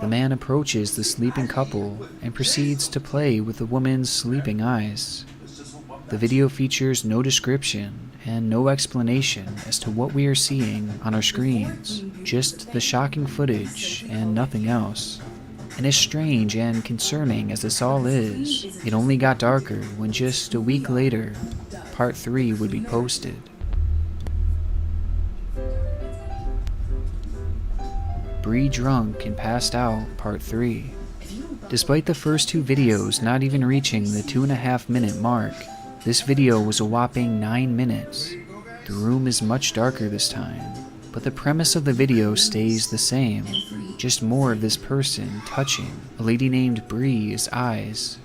The man approaches the sleeping couple and proceeds to play with the woman's sleeping eyes. The video features no description and no explanation as to what we are seeing on our screens, just the shocking footage and nothing else. And as strange and concerning as this all is, it only got darker when just a week later, Part 3 would be posted. Bree Drunk and Passed Out Part 3. Despite the first two videos not even reaching the 2.5-minute mark, this video was a whopping 9 minutes. The room is much darker this time, but the premise of the video stays the same. Just more of this person touching a lady named Bree's eyes.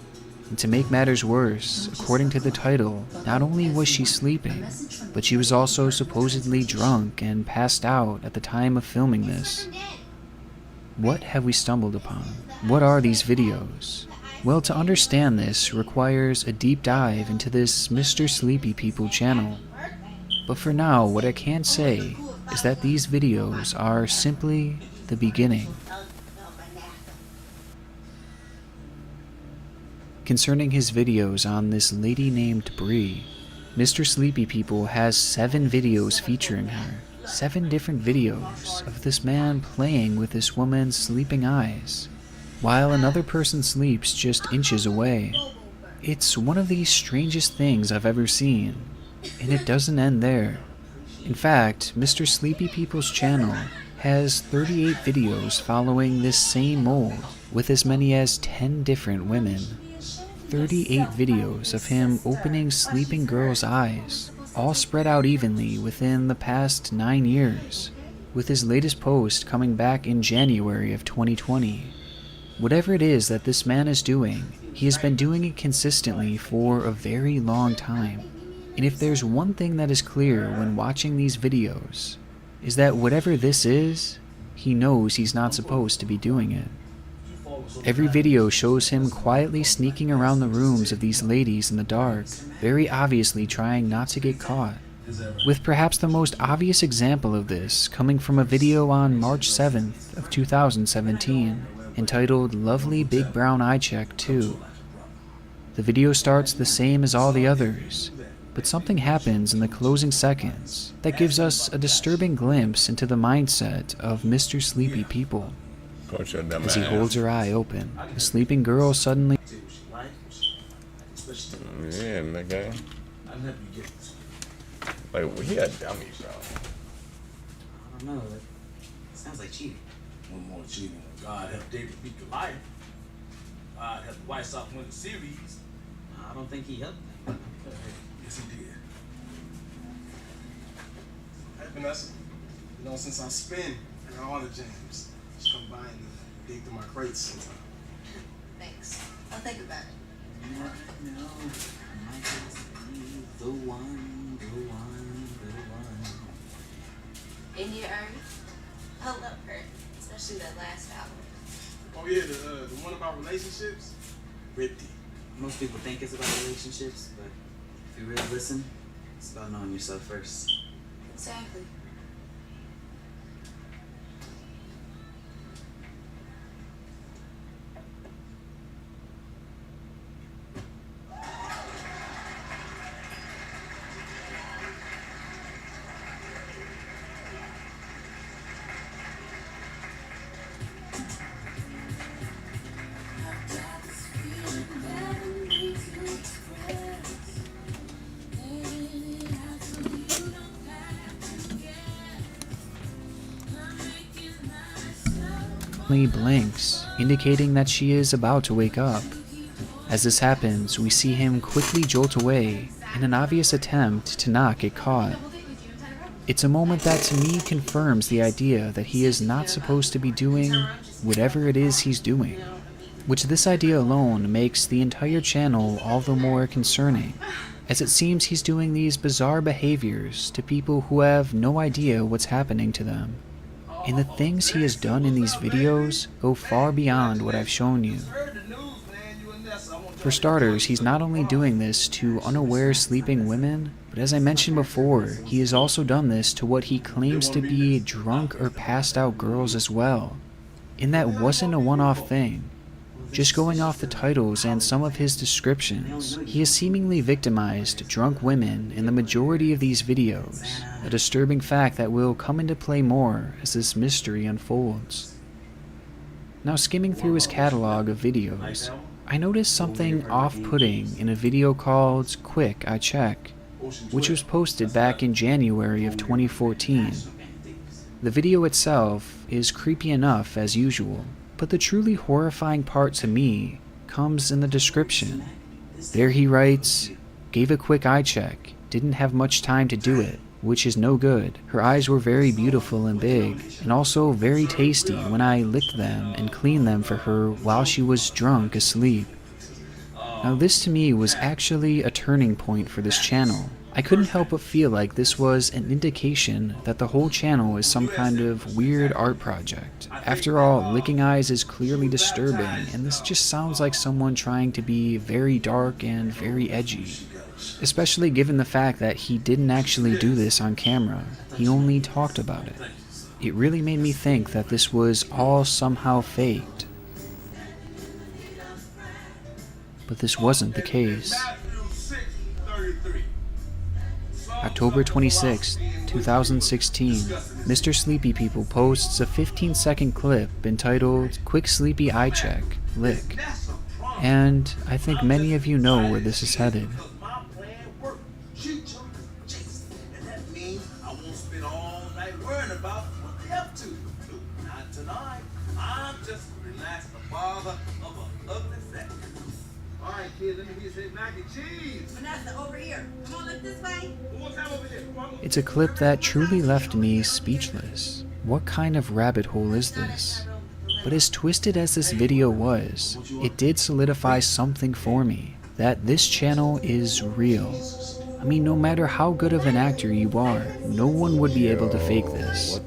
And to make matters worse, according to the title, not only was she sleeping, but she was also supposedly drunk and passed out at the time of filming this. What have we stumbled upon? What are these videos? Well, to understand this requires a deep dive into this Mr. Sleepy People channel. But for now, what I can say is that these videos are simply the beginning. Concerning his videos on this lady named Bree, Mr. Sleepy People has 7 videos featuring her. 7 different videos of this man playing with this woman's sleeping eyes, while another person sleeps just inches away. It's one of the strangest things I've ever seen, and it doesn't end there. In fact, Mr. Sleepy People's channel has 38 videos following this same mold, with as many as 10 different women. 38 videos of him opening sleeping girls' eyes, all spread out evenly within the past 9 years, with his latest post coming back in January of 2020. Whatever it is that this man is doing, he has been doing it consistently for a very long time. And if there's one thing that is clear when watching these videos, is that whatever this is, he knows he's not supposed to be doing it. Every video shows him quietly sneaking around the rooms of these ladies in the dark, very obviously trying not to get caught. With perhaps the most obvious example of this coming from a video on March 7th of 2017, entitled Lovely Big Brown Eye Check 2. The video starts the same as all the others, but something happens in the closing seconds that gives us a disturbing glimpse into the mindset of Mr. Sleepy People. As he holds her eye open, the sleeping girl suddenly... Yeah, nigga. Like, he a dummy, bro. I don't know. It sounds like cheating. One more cheating. God help David beat Goliath. God help the White Sox win the series. I don't think he helped them. Yes, he did. Hey, Vanessa. You know, since I spin in all the jams, just come by and dig through my crates sometime. Thanks. I'll think about it. No, I might just be the one. In your Ernie? I love her, especially that last album. Oh yeah, the one about relationships? Ripped it. Most people think it's about relationships, but if you really listen, it's about knowing yourself first. Exactly. blinks, indicating that she is about to wake up. As this happens, we see him quickly jolt away in an obvious attempt to not get caught. It's a moment that to me confirms the idea that he is not supposed to be doing whatever it is he's doing, which this idea alone makes the entire channel all the more concerning, as it seems he's doing these bizarre behaviors to people who have no idea what's happening to them. And the things he has done in these videos go far beyond what I've shown you. For starters, he's not only doing this to unaware sleeping women, but as I mentioned before, he has also done this to what he claims to be drunk or passed out girls as well. And that wasn't a one-off thing. Just going off the titles and some of his descriptions, he has seemingly victimized drunk women in the majority of these videos, a disturbing fact that will come into play more as this mystery unfolds. Now, skimming through his catalog of videos, I noticed something off-putting in a video called Quick, I Check, which was posted back in January of 2014. The video itself is creepy enough as usual, but the truly horrifying part to me comes in the description. There he writes, "Gave a quick eye check, didn't have much time to do it, which is no good. Her eyes were very beautiful and big, and also very tasty when I licked them and cleaned them for her while she was drunk asleep." Now this to me was actually a turning point for this channel. I couldn't help but feel like this was an indication that the whole channel is some kind of weird art project. After all, licking eyes is clearly disturbing, and this just sounds like someone trying to be very dark and very edgy. Especially given the fact that he didn't actually do this on camera, he only talked about it. It really made me think that this was all somehow faked. But this wasn't the case. October 26, 2016, Mr. Sleepy People posts a 15-second clip entitled "Quick Sleepy Eye Check, Lick." And I think many of you know where this is headed. Vanessa, over here. Come on, look this way. It's a clip that truly left me speechless. What kind of rabbit hole is this? But as twisted as this video was, it did solidify something for me, that this channel is real. I mean, no matter how good of an actor you are, no one would be able to fake this.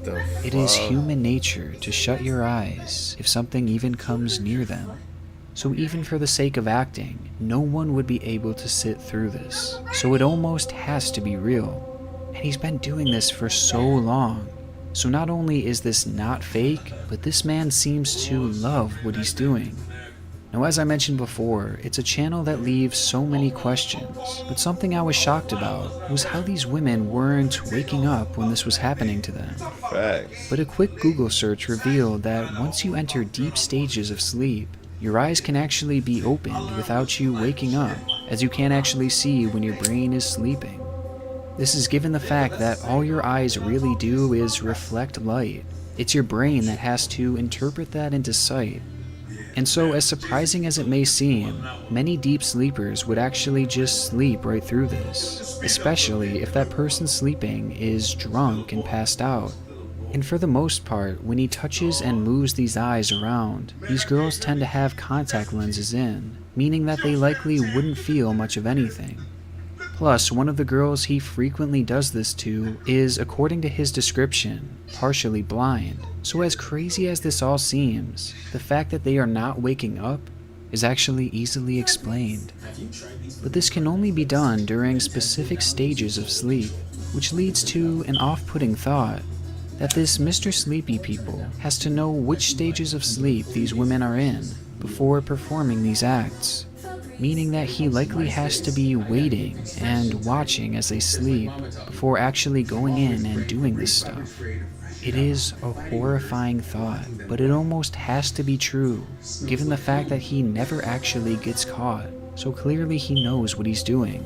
It is human nature to shut your eyes if something even comes near them. So even for the sake of acting, no one would be able to sit through this. So it almost has to be real. And he's been doing this for so long. So not only is this not fake, but this man seems to love what he's doing. Now, as I mentioned before, it's a channel that leaves so many questions, but something I was shocked about was how these women weren't waking up when this was happening to them. Facts. But a quick Google search revealed that once you enter deep stages of sleep, your eyes can actually be opened without you waking up, as you can't actually see when your brain is sleeping. This is given the fact that all your eyes really do is reflect light. It's your brain that has to interpret that into sight. And so, as surprising as it may seem, many deep sleepers would actually just sleep right through this, especially if that person sleeping is drunk and passed out. And for the most part, when he touches and moves these eyes around, these girls tend to have contact lenses in, meaning that they likely wouldn't feel much of anything. Plus, one of the girls he frequently does this to is, according to his description, partially blind. So as crazy as this all seems, the fact that they are not waking up is actually easily explained. But this can only be done during specific stages of sleep, which leads to an off-putting thought that this Mr. Sleepy People has to know which stages of sleep these women are in before performing these acts, meaning that he likely has to be waiting and watching as they sleep before actually going in and doing this stuff. It is a horrifying thought, but it almost has to be true, given the fact that he never actually gets caught, so clearly he knows what he's doing.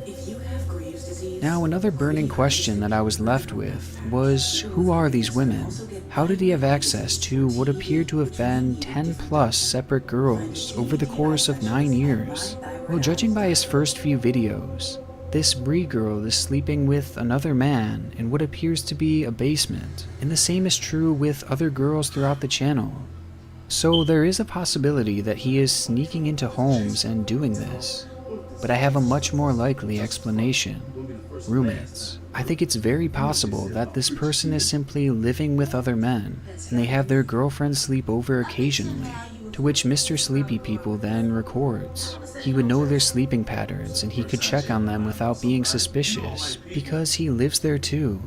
Now, another burning question that I was left with was, who are these women? How did he have access to what appeared to have been 10+ separate girls over the course of 9 years? Well, judging by his first few videos, this Bree girl is sleeping with another man in what appears to be a basement, and the same is true with other girls throughout the channel. So there is a possibility that he is sneaking into homes and doing this, but I have a much more likely explanation. Roommates. I think it's very possible that this person is simply living with other men, and they have their girlfriends sleep over occasionally, to which Mr. Sleepy People then records. He would know their sleeping patterns and he could check on them without being suspicious, because he lives there too.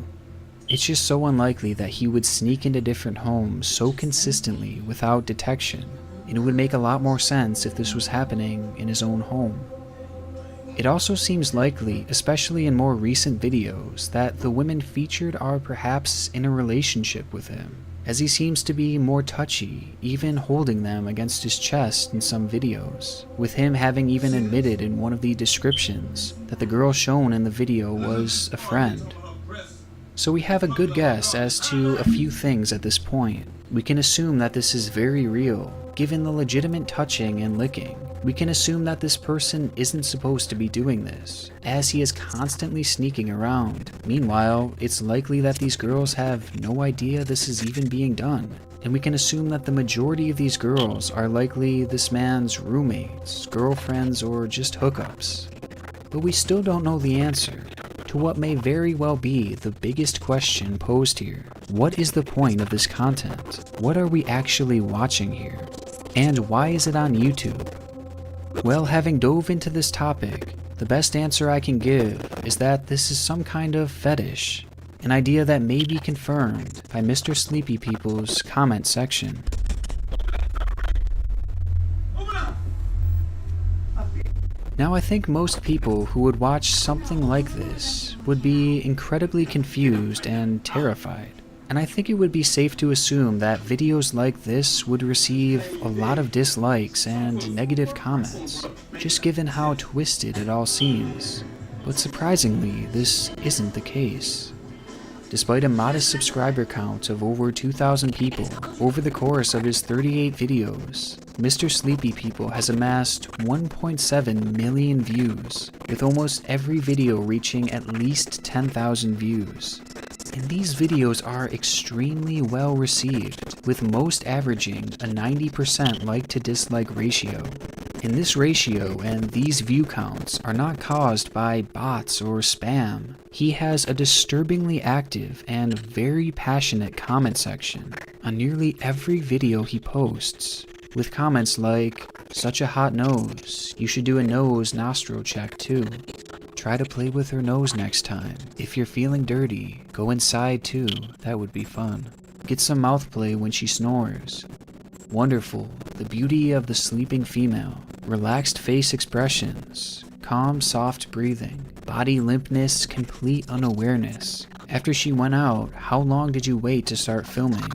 It's just so unlikely that he would sneak into different homes so consistently without detection, and it would make a lot more sense if this was happening in his own home. It also seems likely, especially in more recent videos, that the women featured are perhaps in a relationship with him, as he seems to be more touchy, even holding them against his chest in some videos, with him having even admitted in one of the descriptions that the girl shown in the video was a friend. So we have a good guess as to a few things at this point. We can assume that this is very real, given the legitimate touching and licking. We can assume that this person isn't supposed to be doing this, as he is constantly sneaking around. Meanwhile, it's likely that these girls have no idea this is even being done. And we can assume that the majority of these girls are likely this man's roommates, girlfriends, or just hookups. But we still don't know the answer to what may very well be the biggest question posed here. What is the point of this content? What are we actually watching here? And why is it on YouTube? Well, having dove into this topic, the best answer I can give is that this is some kind of fetish, an idea that may be confirmed by Mr. Sleepy People's comment section. Now, I think most people who would watch something like this would be incredibly confused and terrified. And I think it would be safe to assume that videos like this would receive a lot of dislikes and negative comments, just given how twisted it all seems. But surprisingly, this isn't the case. Despite a modest subscriber count of over 2,000 people over the course of his 38 videos, Mr. Sleepy People has amassed 1.7 million views, with almost every video reaching at least 10,000 views. And these videos are extremely well received, with most averaging a 90% like to dislike ratio. And this ratio and these view counts are not caused by bots or spam. He has a disturbingly active and very passionate comment section on nearly every video he posts, with comments like, "Such a hot nose, you should do a nose nostril check too. Try to play with her nose next time. If you're feeling dirty, go inside too, that would be fun. Get some mouth play when she snores. Wonderful, the beauty of the sleeping female. Relaxed face expressions, calm, soft breathing, body limpness, complete unawareness. After she went out, how long did you wait to start filming?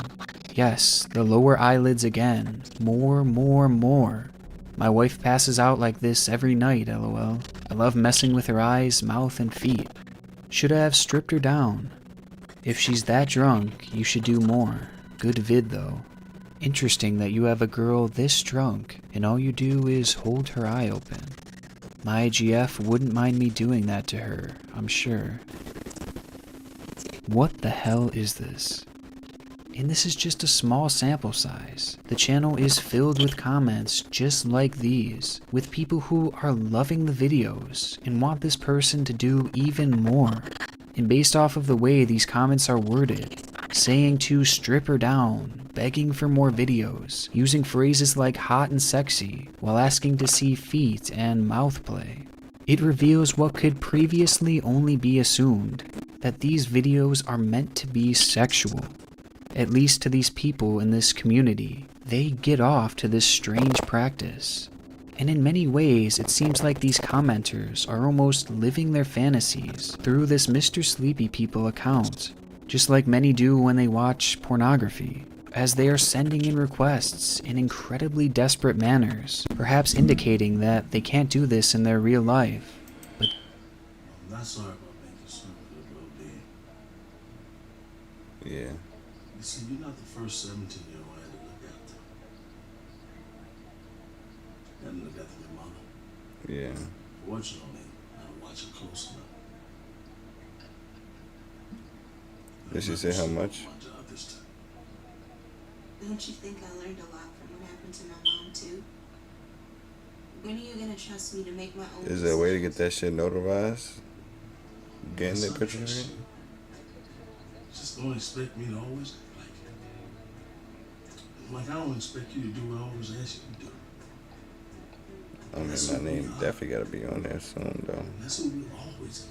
Yes, the lower eyelids again. More. My wife passes out like this every night, lol. I love messing with her eyes, mouth, and feet. Should I have stripped her down? If she's that drunk, you should do more. Good vid though. Interesting that you have a girl this drunk and all you do is hold her eye open. My GF wouldn't mind me doing that to her, I'm sure. What the hell is this? And this is just a small sample size. The channel is filled with comments just like these, with people who are loving the videos and want this person to do even more. And based off of the way these comments are worded, saying to strip her down, begging for more videos, using phrases like hot and sexy, while asking to see feet and mouth play, it reveals what could previously only be assumed, that these videos are meant to be sexual. At least to these people in this community, they get off to this strange practice. And in many ways, it seems like these commenters are almost living their fantasies through this Mr. Sleepy People account, just like many do when they watch pornography, as they are sending in requests in incredibly desperate manners, perhaps indicating that they can't do this in their real life. But I'm not sorry about being concerned with her well-being. Yeah. You see, you're not the first 17-year-old I had to look after. I had to look after your mother. Yeah. Fortunately, I had to watch her close enough. Did she say how much? My job this time. Don't you think I learned a lot from what happened to my mom, too? When are you gonna trust me to make my own Is there a way to get that shit notarized? Getting that picture of it? Just don't expect me to always like it. Like, I don't expect you to do what I always ask you to do. I mean, my name definitely gotta be on there soon, though. That's who we always are.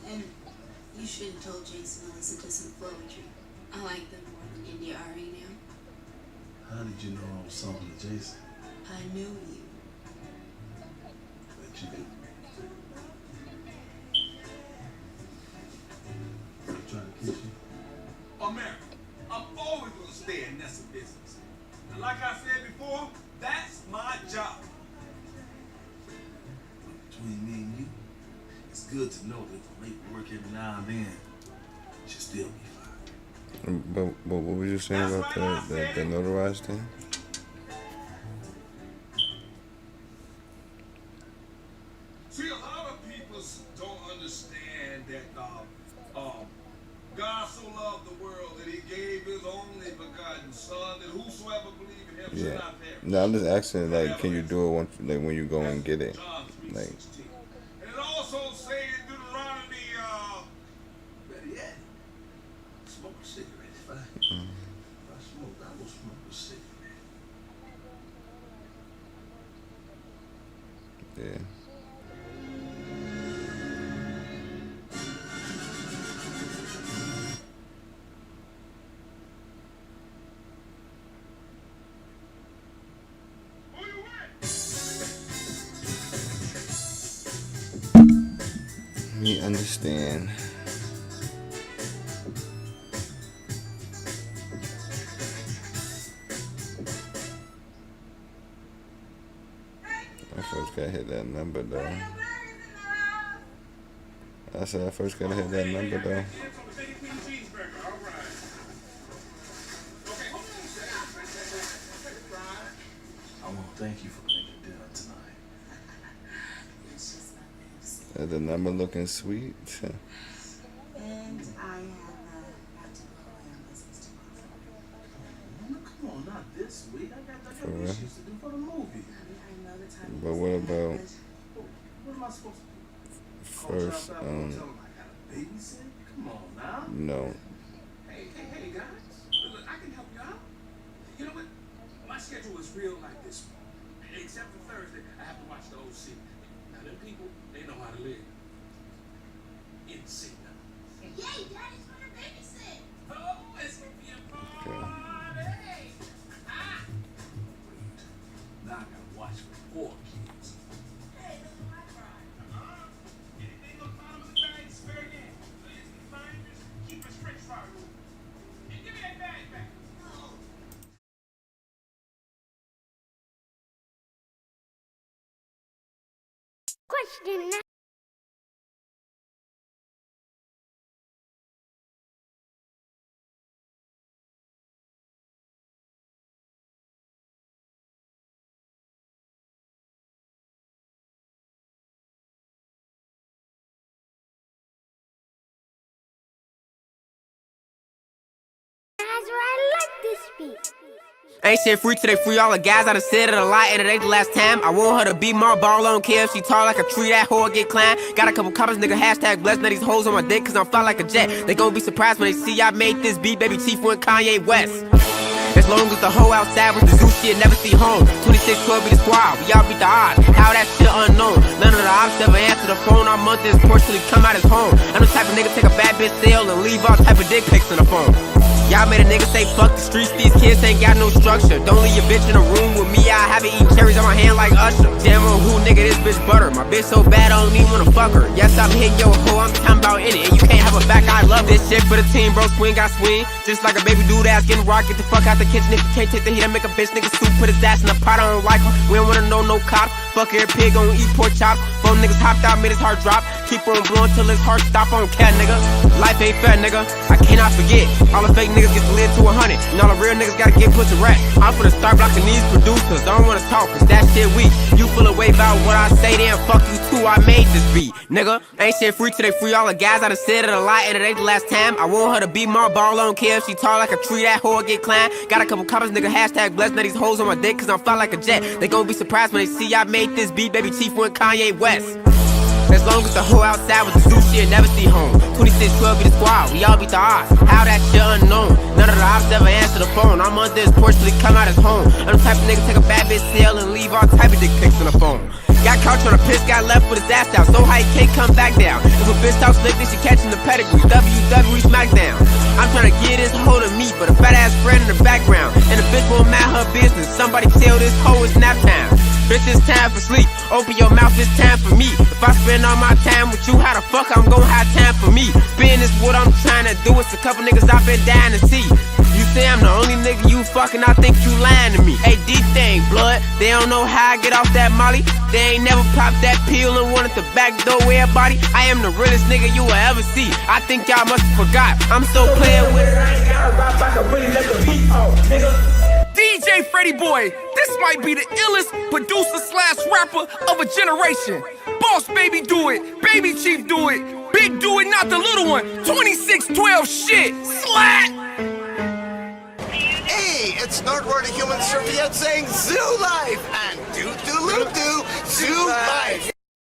And you should have told Jason to listen to some poetry. I like them more than India Ari now. How did you know I was talking to Jason? I knew you. Bet you did. Trying to kiss you? And like I said before, that's my job. Between me and you, it's good to know that the late work every now and then should still be fine. But what were you saying about the notarized thing? See, a lot of people don't understand that God so loved the world that he gave his only begotten son, that whosoever believe in him should Yeah. not perish. No, I'm just asking, like, can you do it once, like, when you go and get it? Like, And it also says in Deuteronomy, Better yet, smoke a cigarette. If I smoke, I will smoke a cigarette. yeah. Me understand. I first gotta hit that number though. I said I first gotta hit that number though. I want to thank you for making dinner tonight. It's just my lips. Is the number looking sweet? And I have got to go away on business tomorrow. Come on, not this week. I got For real? issues to do for the movie. I know the time. But what about What am I supposed to do? first? Tell them I got a babysit? Come on now. No. hey guys, look, I can help you out. You know what? My schedule is real like this. Except for Thursday, I have to watch the OC. Now them people, they know how to live. In sync now. Yay, Daddy's gonna babysit. Oh, it's gonna be a party. Okay. Ah. Now I gotta watch for 4 kids. Hey, look at my bride. Anything on the bottom of the bag is fair game. So it's fine, just keep a straight fry rule. And give me that bag back. Question now. That's where I like this beat. Ain't shit free till they free all the guys. I done said it a lot and it ain't the last time. I want her to be my ball, I don't care if she tall like a tree, that hoe get climbed. Got a couple comments, nigga, hashtag blessed. Now these hoes on my dick cause I'm fly like a jet. They gon' be surprised when they see I made this beat, baby Chief and Kanye West. As long as the hoe outside with the zoo shit, never see home. 2612 be the squad, we all beat the odds. How that shit unknown. None of the ops ever answer the phone. Our month is portion come out his home. I'm the type of nigga take a bad bitch sale and leave all type of dick pics in the phone. Y'all made a nigga say fuck the streets, these kids ain't got no structure. Don't leave your bitch in a room with me, I have it eating cherries on my hand like Usher. Damn on who, nigga, this bitch butter. My bitch so bad I don't even wanna fuck her. Yes, I'm hitting your hoe, I'm talking about in it. And you can't have a back, I love this shit for the team, bro. Swing, got swing. Just like a baby dude ass getting rock, get the fuck out the kitchen. If you can't take the heat, I make a bitch nigga soup, put his ass in the pot, I don't like him. We don't wanna know no cops. Fuck every pig, gon' eat pork chops. 4 niggas hopped out, made his heart drop. Keep on blowing till his heart stop, I don't care, nigga. Life ain't fair, nigga. I cannot forget. All the fake niggas get to live to 100. And all the real niggas gotta get put to rest. I'm finna start blocking these producers. Don't wanna talk, cause that shit weak. You feel away about what I say, then fuck you too. I made this beat, nigga. Ain't shit free till they free all the guys. I done said it a lot and it ain't the last time. I want her to be my ball, I don't care if she tall like a tree, that hoe get climbed. Got a couple comments, nigga, hashtag blessed. Now these hoes on my dick cause I'm fly like a jet. They gon' be surprised when they see I made this beat, baby Chief and Kanye West. As long as the hoe outside with the zoo shit, never see home. 2612 be the squad, we all beat the odds. How that shit unknown. None of the ops ever answer the phone. I'm under his porch till he come out his home. I'm the type of nigga take a bad bitch sale and leave all type of dick pics in the phone. Got caught trying to piss, got left with his ass out. So high he can't come back down. If a bitch talk slick, then she catching the pedigree. WWE Smackdown. I'm trying to get this hoe to me, but a fat ass friend in the background. And the bitch won't mind her business. Somebody tell this hoe it's nap time. Bitch, it's time for sleep. Open your mouth, it's time for me. If I spend all my time with you, how the fuck I'm gon' have time for me? Spin is what I'm trying to do. It's a couple niggas I've been dying to see. You say I'm the only nigga you fucking, I think you lying to me. Hey, D-Thing, blood, they don't know how I get off that molly. They ain't never popped that pill and wanted to backdoor everybody. I am the realest nigga you will ever see. I think y'all must have forgot. I'm still playing with it. I ain't got a rap, I can really let the beat talk, nigga. DJ Freddie Boy, this might be the illest producer/rapper of a generation. Boss Baby do it, Baby Chief do it, Big do it, not the little one. 2612 shit, slat! Hey, it's Nerdworthy Human Serviette saying Zoo Life! And do-do-loo-do, Zoo Life!